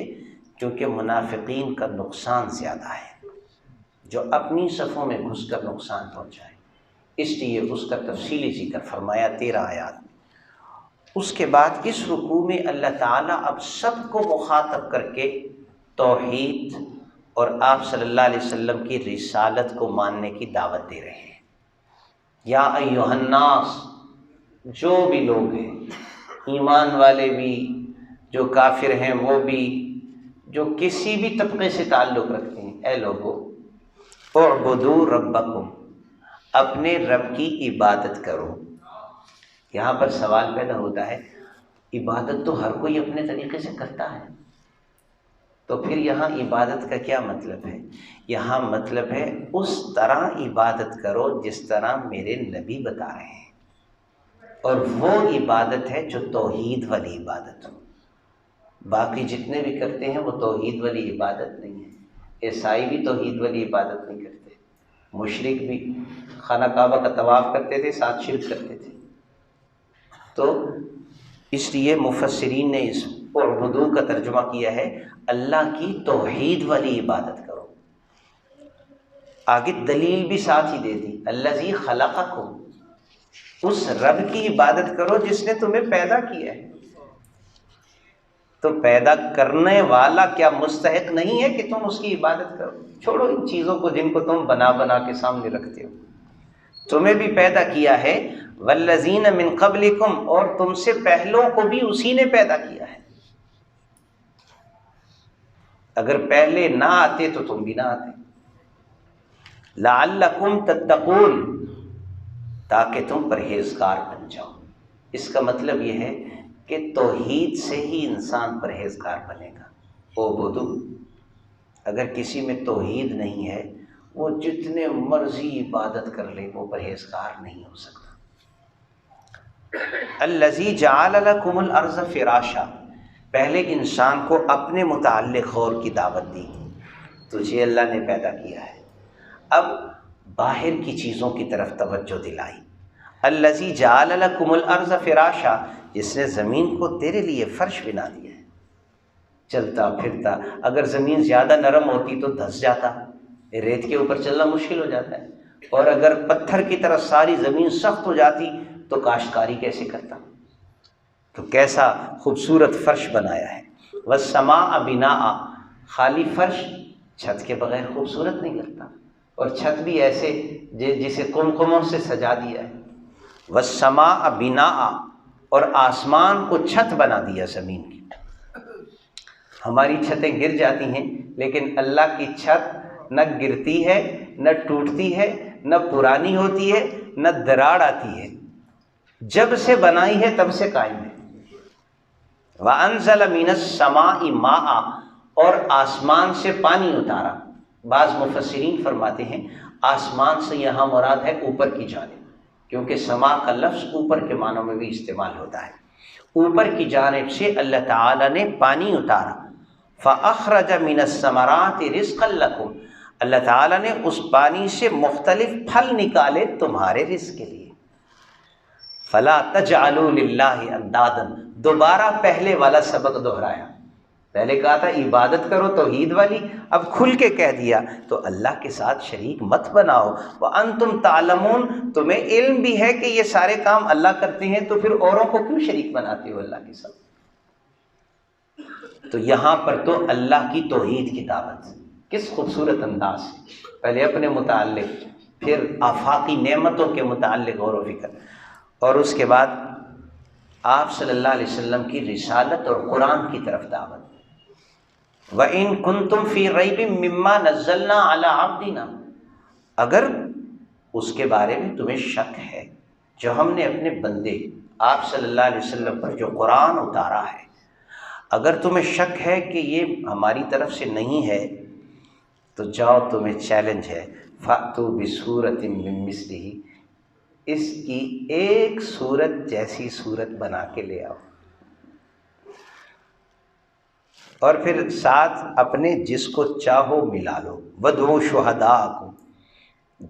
کیونکہ منافقین کا نقصان زیادہ ہے، جو اپنی صفوں میں گھس کر نقصان پہنچائے، اس لیے اس کا تفصیلی ذکر فرمایا 13 آیات میں۔ اس کے بعد اس رکوع میں اللہ تعالیٰ اب سب کو مخاطب کر کے توحید اور آپ صلی اللہ علیہ وسلم کی رسالت کو ماننے کی دعوت دے رہے ہیں۔ یا ایھا الناس، جو بھی لوگ ہیں، ایمان والے بھی، جو کافر ہیں وہ بھی، جو کسی بھی طبقے سے تعلق رکھتے ہیں، اے لوگو، اعبدوا ربکم، اپنے رب کی عبادت کرو۔ یہاں پر سوال پیدا ہوتا ہے، عبادت تو ہر کوئی اپنے طریقے سے کرتا ہے، تو پھر یہاں عبادت کا کیا مطلب ہے؟ یہاں مطلب ہے اس طرح عبادت کرو جس طرح میرے نبی بتا رہے ہیں، اور وہ عبادت ہے جو توحید والی عبادت ہو۔ باقی جتنے بھی کرتے ہیں وہ توحید والی عبادت نہیں ہے۔ عیسائی بھی توحید والی عبادت نہیں کرتے، مشرک بھی خانہ کعبہ کا طواف کرتے تھے، ساتھ شرک کرتے تھے۔ تو اس لیے مفسرین نے اس اعبدوا کا ترجمہ کیا ہے اللہ کی توحید والی عبادت کرو۔ آگے دلیل بھی ساتھ ہی دے دی، الذی خلقکم، اس رب کی عبادت کرو جس نے تمہیں پیدا کیا ہے۔ تو پیدا کرنے والا کیا مستحق نہیں ہے کہ تم اس کی عبادت کرو؟ چھوڑو ان چیزوں کو جن کو تم بنا بنا کے سامنے رکھتے ہو. تمہیں بھی پیدا کیا ہے، والذین من قبلکم، اور تم سے پہلوں کو بھی اسی نے پیدا کیا ہے. اگر پہلے نہ آتے تو تم بھی نہ آتے. لعلکم تتقون، تاکہ تم پرہیزگار بن جاؤ. اس کا مطلب یہ ہے کہ توحید سے ہی انسان پرہیزگار بنے گا. اعبدوا، اگر کسی میں توحید نہیں ہے وہ جتنے مرضی عبادت کر لے وہ پرہیزگار نہیں ہو سکتا. الذی جعل لکم الارض فراشا، پہلے انسان کو اپنے متعلق غور کی دعوت دی. تجھے اللہ نے پیدا کیا ہے، اب باہر کی چیزوں کی طرف توجہ دلائی. الذی جعل لکم الارض فراشا، جس نے زمین کو تیرے لیے فرش بنا دیا ہے. چلتا پھرتا، اگر زمین زیادہ نرم ہوتی تو دھس جاتا، ریت کے اوپر چلنا مشکل ہو جاتا ہے، اور اگر پتھر کی طرح ساری زمین سخت ہو جاتی تو کاشتکاری کیسے کرتا. تو کیسا خوبصورت فرش بنایا ہے. والسماء بناء، خالی فرش چھت کے بغیر خوبصورت نہیں لگتا، اور چھت بھی ایسے جسے قمقموں سے سجا دیا ہے. والسماء بناء، اور آسمان کو چھت بنا دیا زمین کی. ہماری چھتیں گر جاتی ہیں لیکن اللہ کی چھت نہ گرتی ہے، نہ ٹوٹتی ہے، نہ پرانی ہوتی ہے، نہ دراڑ آتی ہے. جب سے بنائی ہے تب سے قائم ہے. وَأَنزَلَ مِنَ السَّمَاءِ مَاءً، اور آسمان سے پانی اتارا. بعض مفسرین فرماتے ہیں آسمان سے یہاں مراد ہے اوپر کی جانب، کیونکہ سما کا لفظ اوپر کے معنوں میں بھی استعمال ہوتا ہے. اوپر کی جانب سے اللہ تعالیٰ نے پانی اتارا. فَأَخْرَجَ مِنَ الثَّمَرَاتِ رِزْقًا لَكُمْ، اللہ تعالیٰ نے اس پانی سے مختلف پھل نکالے تمہارے رزق کے لیے. فَلَا تَجْعَلُوا لِلَّهِ أَندَادًا، دوبارہ پہلے والا سبق دہرایا. پہلے کہا تھا عبادت کرو توحید والی، اب کھل کے کہہ دیا تو اللہ کے ساتھ شریک مت بناؤ. وَأَنْتُمْ تَعْلَمُونَ، تمہیں علم بھی ہے کہ یہ سارے کام اللہ کرتے ہیں، تو پھر اوروں کو کیوں شریک بناتے ہو اللہ کے ساتھ. تو یہاں پر تو اللہ کی توحید کی دعوت کس خوبصورت انداز سے، پہلے اپنے متعلق، پھر آفاقی نعمتوں کے متعلق غور و فکر، اور اس کے بعد آپ صلی اللہ علیہ وسلم کی رسالت اور قرآن کی طرف دعوت. وَإِن كُنتُمْ فِي رَيْبٍ مِّمَّا نَزَّلْنَا عَلَىٰ عَبْدِنَا، اگر اس کے بارے میں تمہیں شک ہے جو ہم نے اپنے بندے آپ صلی اللہ علیہ وسلم پر جو قرآن اتارا ہے، اگر تمہیں شک ہے کہ یہ ہماری طرف سے نہیں ہے تو جاؤ، تمہیں چیلنج ہے. فَأْتُوا بِسُورَةٍ مِّن مِّثْلِهِ، اس کی ایک صورت جیسی صورت بنا کے لے آؤ، اور پھر ساتھ اپنے جس کو چاہو ملا لو. وَادْعُوا شُهَدَاءَكُمْ،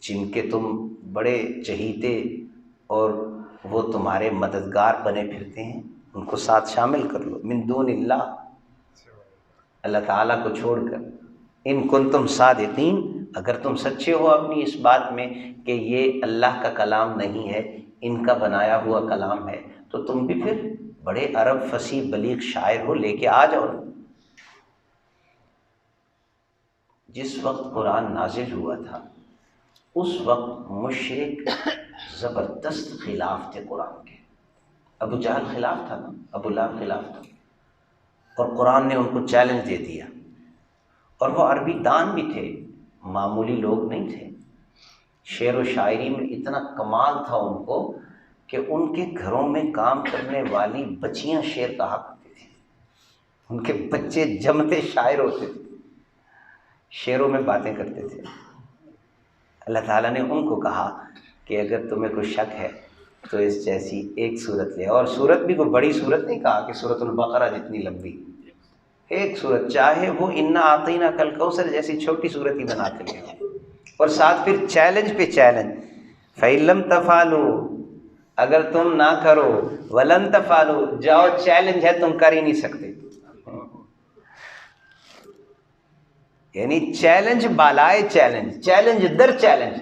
جن کے تم بڑے چہیتے اور وہ تمہارے مددگار بنے پھرتے ہیں ان کو ساتھ شامل کر لو. من دون اللہ، اللہ تعالیٰ کو چھوڑ کر. ان کنتم صادقین، اگر تم سچے ہو اپنی اس بات میں کہ یہ اللہ کا کلام نہیں ہے، ان کا بنایا ہوا کلام ہے، تو تم بھی پھر بڑے عرب فصیح بلیغ شاعر ہو، لے کے آ جاؤ. جس وقت قرآن نازل ہوا تھا اس وقت مشرک زبردست خلاف تھے قرآن کے. ابو جہل خلاف تھا نا، ابو لہب خلاف تھا، اور قرآن نے ان کو چیلنج دے دیا. اور وہ عربی دان بھی تھے، معمولی لوگ نہیں تھے. شعر و شاعری میں اتنا کمال تھا ان کو کہ ان کے گھروں میں کام کرنے والی بچیاں شعر کہا کرتی تھیں. ان کے بچے جمتے شاعر ہوتے تھے، شعروں میں باتیں کرتے تھے. اللہ تعالیٰ نے ان کو کہا کہ اگر تمہیں کوئی شک ہے تو اس جیسی ایک صورت لے، اور صورت بھی کوئی بڑی صورت نہیں کہا کہ سورۃ البقرہ جتنی لمبی، ایک صورت، چاہے وہ انا اعطیناک الکوثر جیسی چھوٹی صورت ہی بنا کے لے آؤ. اور ساتھ پھر چیلنج پہ چیلنج. فَإِن لَمْ تَفْعَلُوا، اگر تم نہ کرو، وَلَن تَفْعَلُوا، جاؤ چیلنج ہے تم کر ہی نہیں سکتے. یعنی چیلنج بالائے چیلنج، چیلنج در چیلنج.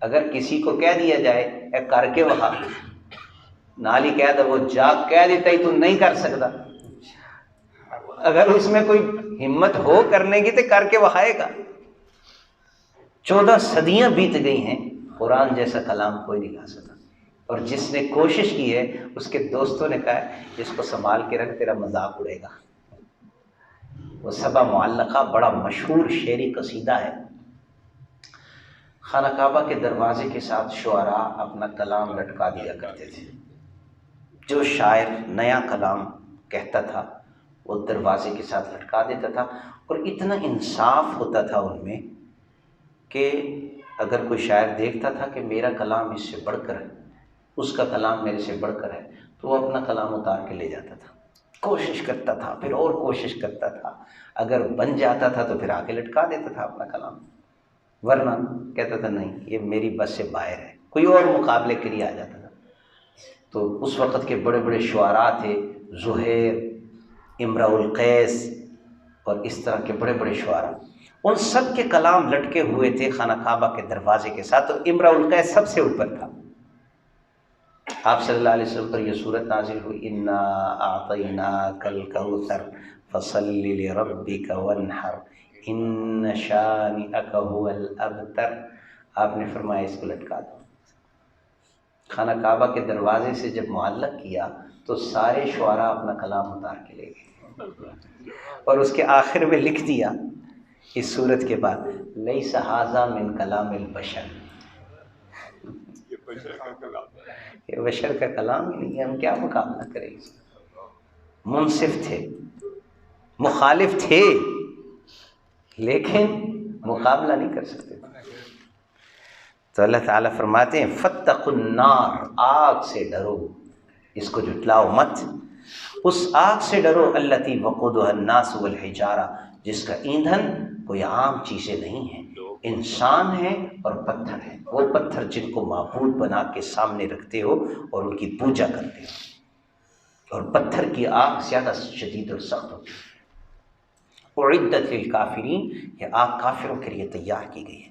اگر کسی کو کہہ دیا جائے اے کر کے وہاں، نالی کہہ دو وہ جا کہہ دیتا ہی تو نہیں کر سکتا. اگر اس میں کوئی ہمت ہو کرنے کی تو کر کے وہائے گا۔ 14 صدیاں بیت گئی ہیں، قرآن جیسا کلام کوئی نہیں لا سکا، اور جس نے کوشش کی ہے اس کے دوستوں نے کہا ہے اس کو سنبھال کے رکھ، تیرا مذاق اڑے گا۔ وہ سبع معلقہ بڑا مشہور شعری قصیدہ ہے۔ خانہ کعبہ کے دروازے کے ساتھ شعراء اپنا کلام لٹکا دیا کرتے تھے۔ جو شاعر نیا کلام کہتا تھا وہ دروازے کے ساتھ لٹکا دیتا تھا، اور اتنا انصاف ہوتا تھا ان میں کہ اگر کوئی شاعر دیکھتا تھا کہ میرا کلام اس سے بڑھ کر ہے، اس کا کلام میرے سے بڑھ کر ہے، تو وہ اپنا کلام اتار کے لے جاتا تھا، کوشش کرتا تھا، پھر اور کوشش کرتا تھا، اگر بن جاتا تھا تو پھر آ کے لٹکا دیتا تھا اپنا کلام، ورنہ کہتا تھا نہیں یہ میری بس سے باہر ہے، کوئی اور مقابلے کے لیے آ جاتا تھا۔ تو اس وقت کے بڑے بڑے شعراء تھے، زہیر، امرؤ القیس اور اس طرح کے بڑے بڑے شعراء، ان سب کے کلام لٹکے ہوئے تھے خانہ کعبہ کے دروازے کے ساتھ، اور امرؤ القیس سب سے اوپر تھا۔ آپ صلی اللہ علیہ وسلم پر یہ صورت نازل ہوئی، انا اعطیناک الکوثر فصل لربک وانحر ان شانئک هو الابتر۔ آپ نے فرمایا اس کو لٹکا دو۔ خانہ کعبہ کے دروازے سے جب معلق کیا تو سارے شعراء اپنا کلام اتار کے لے گئے، اور اس کے آخر میں لکھ دیا اس صورت کے بعد، لیس ھذا من کلام البشر، یہ بشر کا کلام ہی نہیں ہے، ہم کیا مقابلہ کریں اس کا۔ منصف تھے، مخالف تھے، لیکن مقابلہ نہیں کر سکتے تھے۔ تو اللہ تعالیٰ فرماتے ہیں فاتقوا النار، آگ سے ڈرو، اس کو جھٹلاؤ مت، اس آگ سے ڈرو التی وقودها الناس والحجارہ، جس کا ایندھن کوئی عام چیزیں نہیں ہیں، انسان ہیں اور پتھر ہیں، وہ پتھر جن کو معبود بنا کے سامنے رکھتے ہو اور ان کی پوجا کرتے ہو، اور پتھر کی آگ زیادہ شدید اور سخت ہوتی ہے۔ اعدت للکافرین، یہ آگ کافروں کے لیے تیار کی گئی ہے۔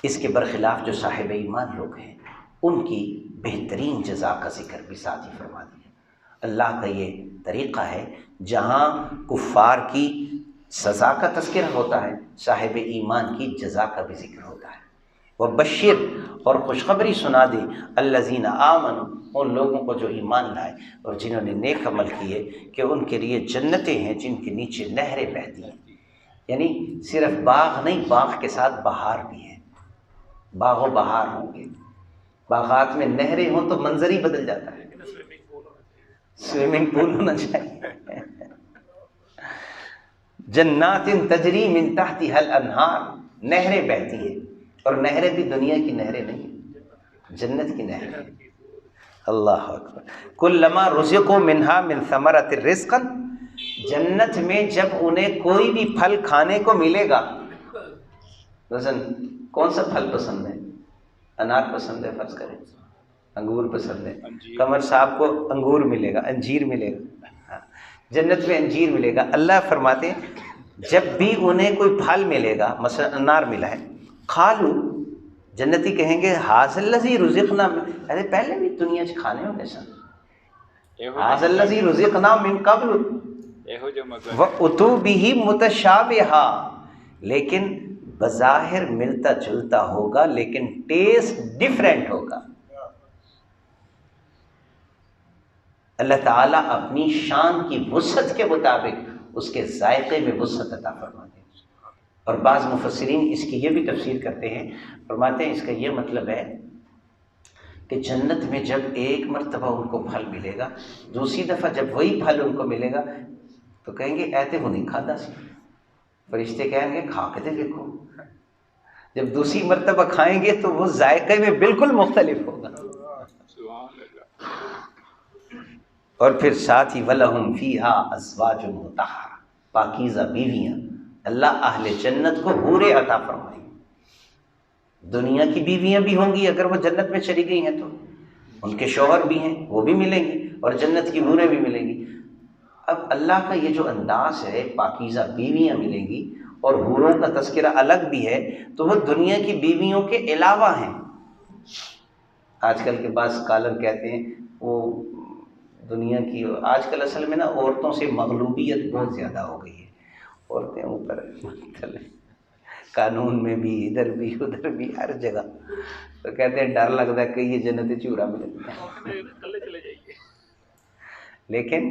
اس کے برخلاف جو صاحب ایمان لوگ ہیں ان کی بہترین جزا کا ذکر بھی ساتھ ہی فرما دیا۔ اللہ کا یہ طریقہ ہے، جہاں کفار کی سزا کا تذکرہ ہوتا ہے، صاحب ایمان کی جزا کا بھی ذکر ہوتا ہے۔ وبشر، اور خوشخبری سنا دے، الذین آمنوا، ان لوگوں کو جو ایمان لائے اور جنہوں نے نیک عمل کیے، کہ ان کے لیے جنتیں ہیں جن کے نیچے نہریں بہتی ہیں، یعنی صرف باغ نہیں، باغ کے ساتھ بہار بھی ہے، باغ و بہار ہوں گے۔ باغات میں نہریں ہوں تو منظر ہی بدل جاتا ہے، سوئمنگ پول ہونا چاہیے۔ جنات تجری من تحتها الانہار، نہریں بہتی ہیں، اور نہریں بھی دنیا کی نہریں نہیں، جنت کی نہریں۔ اللہ اکبر۔ کلما رزقوا منہا من ثمرۃ رزقا، جنت میں جب انہیں کوئی بھی پھل کھانے کو ملے گا، مثلاً کون سا پھل پسند ہے؟ انار پسند ہے فرض کریں، انگور پسند ہے، قمر صاحب کو انگور ملے گا، انجیر ملے گا، جنت میں انجیر ملے گا۔ اللہ فرماتے ہیں جب بھی انہیں کوئی پھل ملے گا، مثلا انار ملا ہے، کھالو، جنتی کہیں گے ھذا الذی رزقنا، ارے پہلے بھی دنیا چ کھانے ہونے سن، ھذا الذی رزقنا من قبل واتوا بہ متشابہا، لیکن بظاہر ملتا جلتا ہوگا لیکن ٹیسٹ ڈیفرنٹ ہوگا۔ اللہ تعالیٰ اپنی شان کی وسعت کے مطابق اس کے ذائقے میں وسعت عطا فرماتے ہیں، اور بعض مفسرین اس کی یہ بھی تفسیر کرتے ہیں، فرماتے ہیں اس کا یہ مطلب ہے کہ جنت میں جب ایک مرتبہ ان کو پھل ملے گا، دوسری دفعہ جب وہی پھل ان کو ملے گا تو کہیں گے ایتے ہو نہیں کھادا سی، فرشتے کہیں گے کھا کے دیکھو، جب دوسری مرتبہ کھائیں گے تو وہ ذائقے میں بالکل مختلف ہوگا۔ اور پھر ساتھ ہی وَلَهُمْ فِيهَا أَزْوَاجٌ مُطَهَّرَةٌ، پاکیزہ بیویاں، اللہ اہل جنت کو حوریں عطا فرمائیں گے۔ دنیا کی بیویاں بھی ہوں گی اگر وہ جنت میں چلی گئی ہیں تو، ان کے شوہر بھی ہیں وہ بھی ملیں گے، اور جنت کی حوریں بھی ملیں گی۔ اب اللہ کا یہ جو انداز ہے، پاکیزہ بیویاں ملیں گی اور حوروں کا تذکرہ الگ بھی ہے، تو وہ دنیا کی بیویوں کے علاوہ ہیں۔ آج کل کے بعض اسکالر کہتے ہیں وہ دنیا کی. آج کل اصل میں نا عورتوں سے مغلوبیت بہت زیادہ ہو گئی ہے. عورتیں اوپر قانون میں بھی، ادھر بھی ادھر بھی، ہر جگہ. تو کہتے ہیں ڈر لگتا ہے کہ یہ جنت چورا ملے. کلے چلے جائیے. لیکن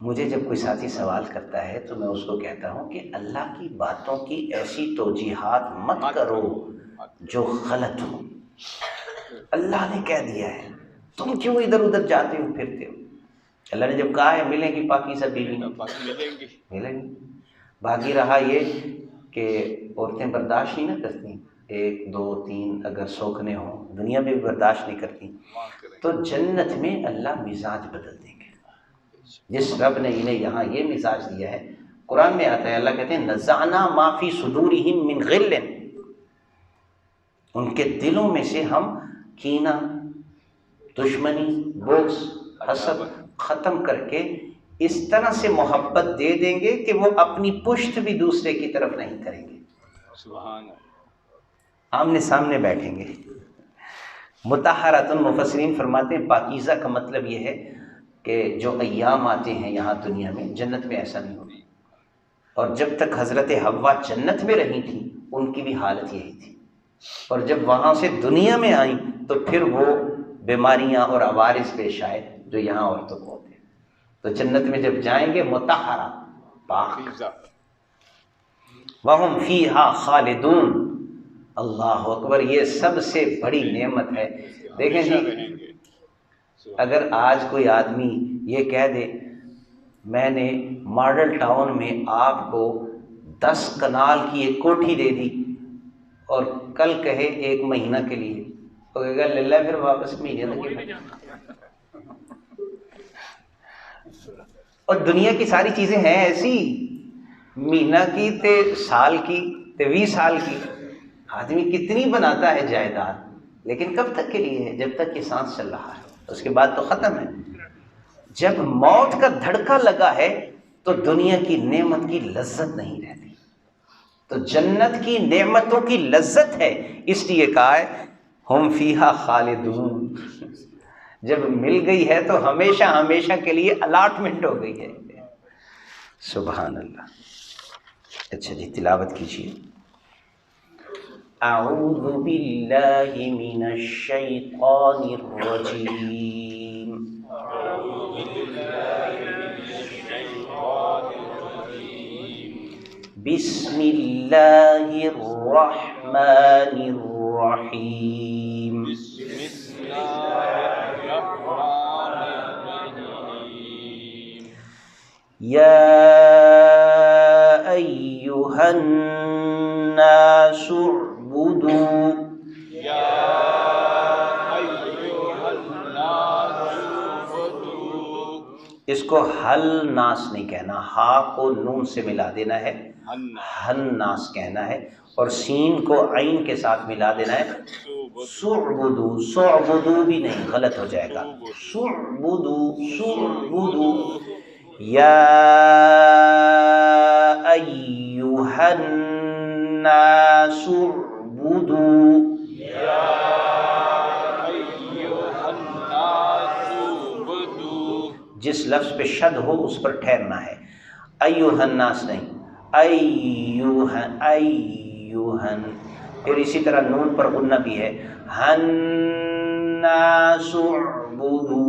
مجھے جب کوئی ساتھی سوال کرتا ہے تو میں اس کو کہتا ہوں کہ اللہ کی باتوں کی ایسی توجیحات مت کرو جو غلط ہو. اللہ نے کہہ دیا ہے، تم کیوں ادھر ادھر جاتے ہو پھرتے ہو؟ اللہ نے جب کہا ہے ملیں گی پاکیزہ بیوی، ملیں گی. باقی رہا یہ کہ عورتیں برداشت نہیں نہ کرتی، 1 2 3 اگر سوکھنے ہوں دنیا میں بھی برداشت نہیں کرتی، تو جنت میں اللہ مزاج بدل دیں گے. جس رب نے انہیں یہاں یہ مزاج دیا ہے، قرآن میں آتا ہے، اللہ کہتے ہیں نزعنا ما فی صدورہم من غل، ان کے دلوں میں سے ہم کینہ، دشمنی، بغض، حسد ختم کر کے اس طرح سے محبت دے دیں گے کہ وہ اپنی پشت بھی دوسرے کی طرف نہیں کریں گے. سبحان اللہ. آمنے سامنے بیٹھیں گے. مطہرۃ، مفسرین فرماتے ہیں پاکیزہ کا مطلب یہ ہے کہ جو ایام آتے ہیں یہاں دنیا میں، جنت میں ایسا نہیں ہوگا. اور جب تک حضرت حوا جنت میں رہی تھیں ان کی بھی حالت یہی تھی، اور جب وہاں سے دنیا میں آئیں تو پھر وہ بیماریاں اور عوارض پیش آئے جو یہاں عورتوں کو ہوتے ہیں. تو جنت میں جب جائیں گے مطہرہ، پاک. وَهُمْ فِيهَا خَالِدُونَ. اللہ اکبر، یہ سب سے بڑی نعمت ہے. دیکھیں جی، اگر آج کوئی آدمی یہ کہہ دے میں نے ماڈل ٹاؤن میں آپ کو 10 کنال کی ایک کوٹھی دے دی، اور کل کہے 1 مہینہ کے لیے، تو کہے گا لے لے پھر واپس مہینے تک. اور دنیا کی ساری چیزیں ہیں ایسی، مہینہ کی تے سال کی تے 20 سال کی. آدمی کتنی بناتا ہے جائیداد، لیکن کب تک کے لیے ہے؟ جب تک کہ سانس چل رہا ہے، اس کے بعد تو ختم ہے. جب موت کا دھڑکا لگا ہے تو دنیا کی نعمت کی لذت نہیں رہتی. تو جنت کی نعمتوں کی لذت ہے، اس لیے کہا ہے ہم فیہا خالدون. جب مل گئی ہے تو ہمیشہ ہمیشہ کے لیے الاٹمنٹ ہو گئی ہے. سبحان اللہ. اچھا جی، تلاوت کیجیے. اعوذ باللہ من الشیطان الرجیم. بسم اللہ الرحمن الرحیم. یا ایہا الناس اعبدوا. اس کو ہل ناس نہیں کہنا، ہا کو نون سے ملا دینا ہے، ہن ناس کہنا ہے، اور سین کو عین کے ساتھ ملا دینا ہے. سعبدو، سعبدو بھی نہیں، غلط ہو جائے گا. سعبدو، سعبدو. یا ایہا الناس اعبدو. جس لفظ پہ شد ہو اس پر ٹھہرنا ہے. ایوہ الناس نہیں، ایوہن، ایوہن. پھر اسی طرح نون پر غنہ بھی ہے. الناس اعبدو،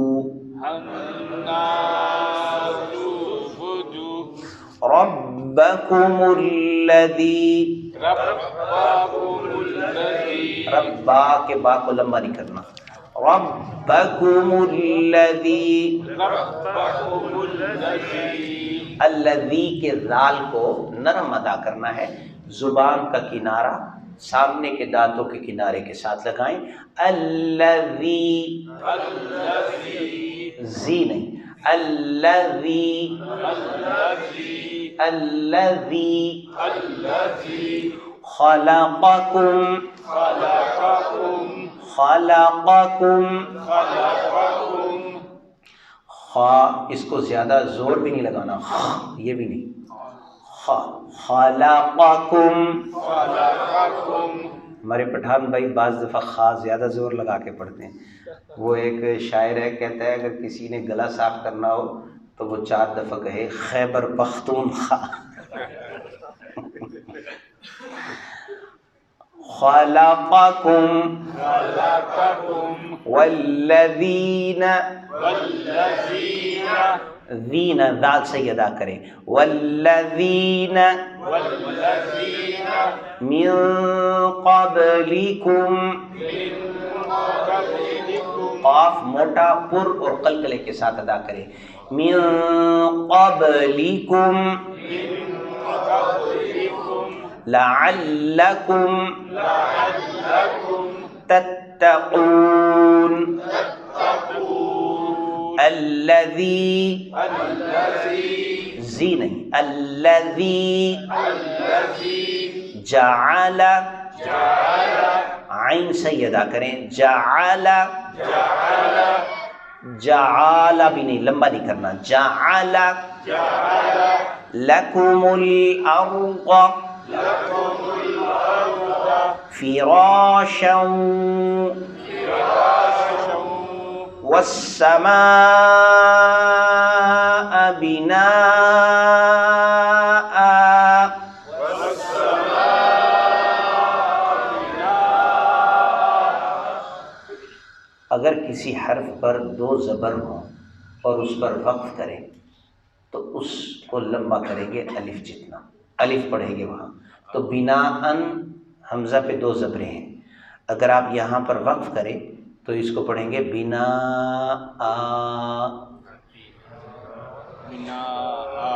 ربکم الذی. ربا کے با کو لمبا نہیں کرنا. ربکم الذی، الذی کے ذال کو نرم ادا کرنا ہے، زبان کا کنارہ سامنے کے دانتوں کے کنارے کے ساتھ لگائیں. الذی، زی نہیں، الذی، الذی خلقکم، خلقکم. خا اس کو زیادہ زور بھی نہیں لگانا، یہ بھی نہیں. خلقکم، ہمارے پٹھان بھائی بعض دفعہ خاص زیادہ زور لگا کے پڑھتے ہیں. وہ ایک شاعر ہے، کہتا ہے اگر کسی نے گلا صاف کرنا ہو تو وہ 4 دفعہ کہے خیبر پختونخوا. خلقکم والذین ذین ذال سے ادا کریں، والذین من قبلکم، قاف موٹا پر اور قلقلے کے ساتھ ادا کریں، من قبلکم لعلکم تتقون الذی زی نہیں، الذی جعل، عین سے ادا کریں، جعل، جعل بھی نہیں، لمبا نہیں کرنا، جعل لکم الارض فراشا والسماء بناء. اگر کسی حرف پر 2 زبر ہوں اور اس پر وقف کریں تو اس کو لمبا کریں گے الف جتنا، الف پڑھیں گے وہاں. تو بناءً حمزہ پہ 2 زبریں ہیں، اگر آپ یہاں پر وقف کریں تو اس کو پڑھیں گے بناء.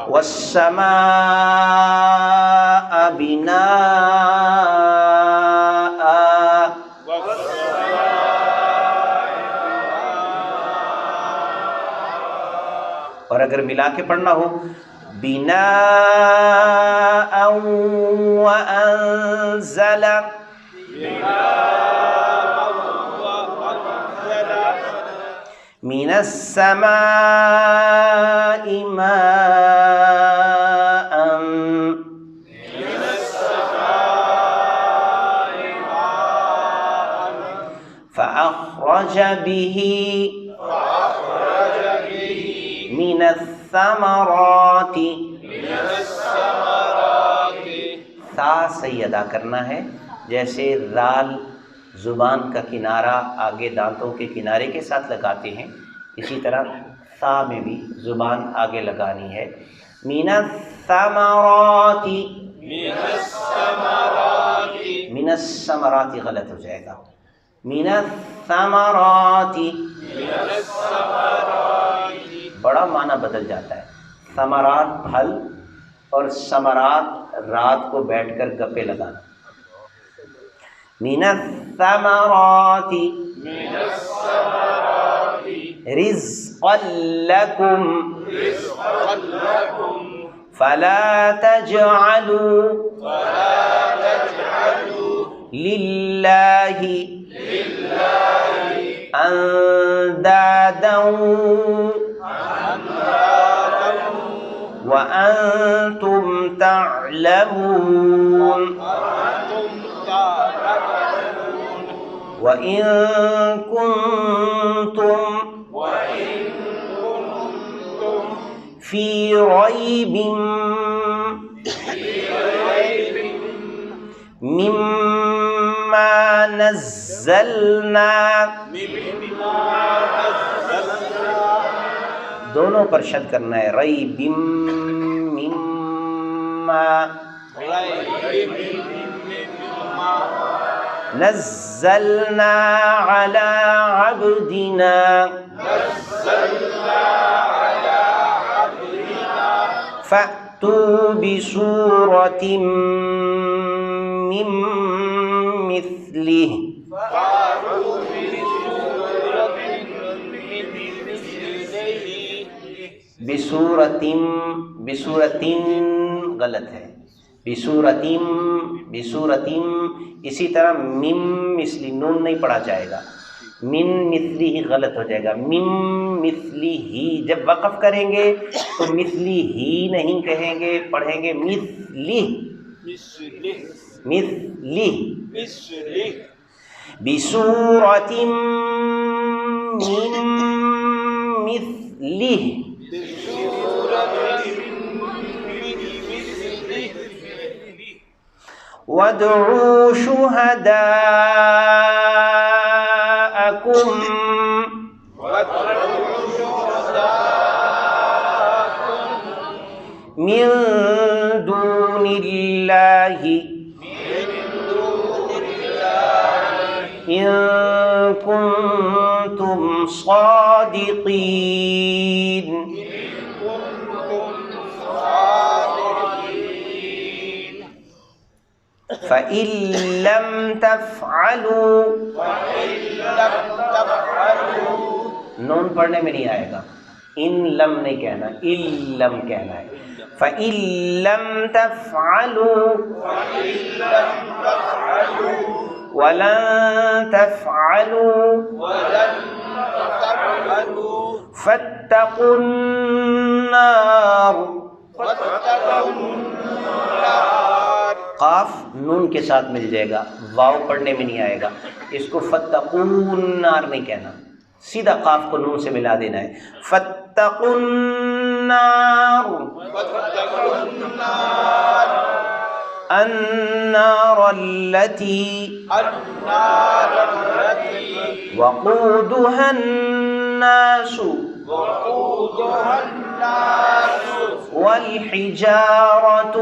والسماء بناء. اور اگر ملا کے پڑھنا ہو بناء وانزل، من السماء ماء، فأخرج به من الثمرات. ثا سے ادا کرنا ہے، جیسے ذال زبان کا کنارہ آگے دانتوں کے کنارے کے ساتھ لگاتے ہیں، اسی طرح ثا میں بھی زبان آگے لگانی ہے. من الثمرات، من الثمرات غلط ہو جائے گا، من الثمرات بڑا معنی بدل جاتا ہے. ثمرات پھل اور ثمرات رات کو بیٹھ کر گپے لگانا. من الثمرات رزقا لکم فلا تجعلوا للہ اندادا وانتم تعلمون. وَإِن كُنتُم فِي رَيْبٍ مِّمَّا نَزَّلْنَا، دونوں پر شد کرنا ہے، رَيْبٍ مِّمَّا نزلنا على عبدنا فأتوا بسورة من مثله بسورتن غلط ہے، بسورتن اسی طرح مم مثلی نون نہیں پڑھا جائے گا، من مثلی ہی غلط ہو جائے گا، مم مثلی ہی. جب وقف کریں گے تو مثلی ہی نہیں کہیں گے، پڑھیں گے مثلی، مثلی بسورة من مثله وادعوا شهداءكم من دون الله إن كنتم صادقين فإن لم تفعلوا نون پڑھنے میں نہیں آئے گا، ان لم نہیں کہنا، لم کہنا ہے. فَإِن لَّمْ تَفْعَلُوا وَلَن تَفْعَلُوا فَاتَّقُوا النَّارَ. قاف نون کے ساتھ مل جائے گا، واو پڑھنے میں نہیں آئے گا. اس کو فَاتَّقُوا النَّارَ نہیں کہنا، سیدھا قاف کو نون سے ملا دینا ہے. فَاتَّقُوا النَّارَ النَّارَ الَّتِي وَقُودُهَا النَّاسُ وَالْحِجَارَةُ.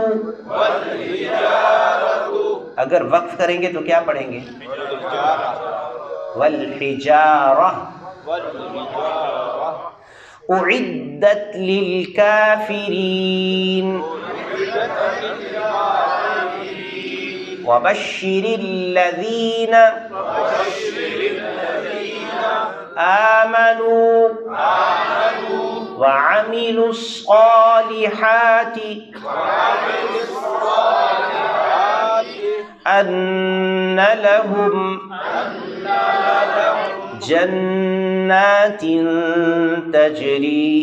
اگر وقف کریں گے تو کیا پڑھیں گے؟ وَالْحِجَارَةُ. أعدت للكافرين وبشر الذين آمنوا وعملوا الصالحات أن لهم جنات تجري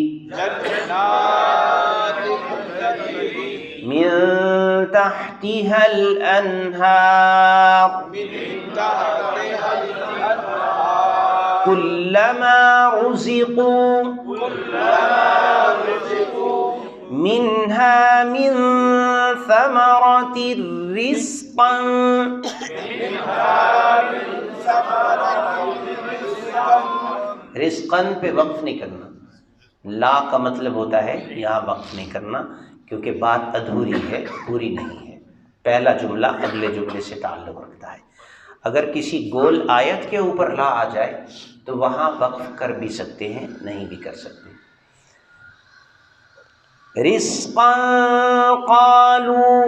من تحتها الأنهار كلما رزقوا منها من ثمرة رزقا رزقاً پہ وقف نہیں کرنا. لا کا مطلب ہوتا ہے یہاں وقف نہیں کرنا کیونکہ بات ادھوری ہے، پوری نہیں ہے. پہلا جملہ اگلے جملے سے تعلق رکھتا ہے. اگر کسی گول آیت کے اوپر لا آ جائے تو وہاں وقف کر بھی سکتے ہیں، نہیں بھی کر سکتے. رزقاً قالوا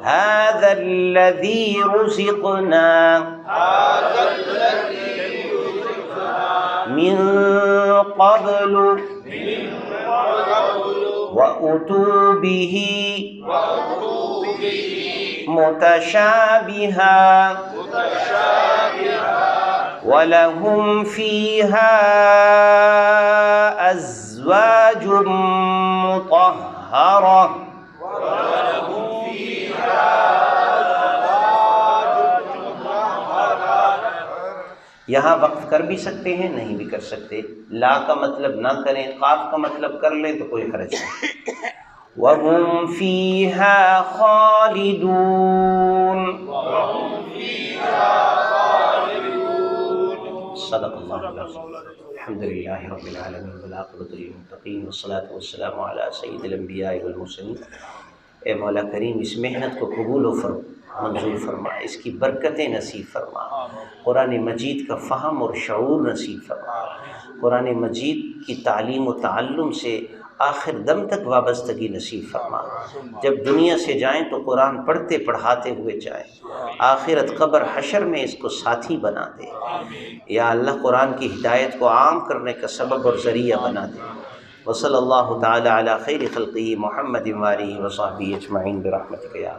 هذا الذي رزقنا من قبل وأتوا به متشابها وَلَهُمْ فِيهَا أَزْوَاجٌ مُطَهَّرَةٌ. یہاں وقف کر بھی سکتے ہیں، نہیں بھی کر سکتے. لا کا مطلب نہ کریں، قاف کا مطلب کر لیں تو کوئی حرج نہیں. وَهُمْ فِيهَا خَالِدُونَ. صدق اللہ الحمد للہ رب العالمین والعاقبۃ للمتقین والصلاۃ والسلام علی سید الانبیاء والمرسلین. اے مولا کریم اس محنت کو قبول و منظور فرما، اس کی برکتیں نصیب فرما، قرآن مجید کا فہم اور شعور نصیب فرما، قرآن مجید کی تعلیم و تعلم سے آخر دم تک وابستگی نصیب فرما. جب دنیا سے جائیں تو قرآن پڑھتے پڑھاتے ہوئے جائیں، آخرت قبر حشر میں اس کو ساتھی بنا دے. یا اللہ قرآن کی ہدایت کو عام کرنے کا سبب اور ذریعہ بنا دے. وصلی اللہ تعالی علی خیر خلقہ محمد وآلہ وصحبہ اجمعین برحمتک یا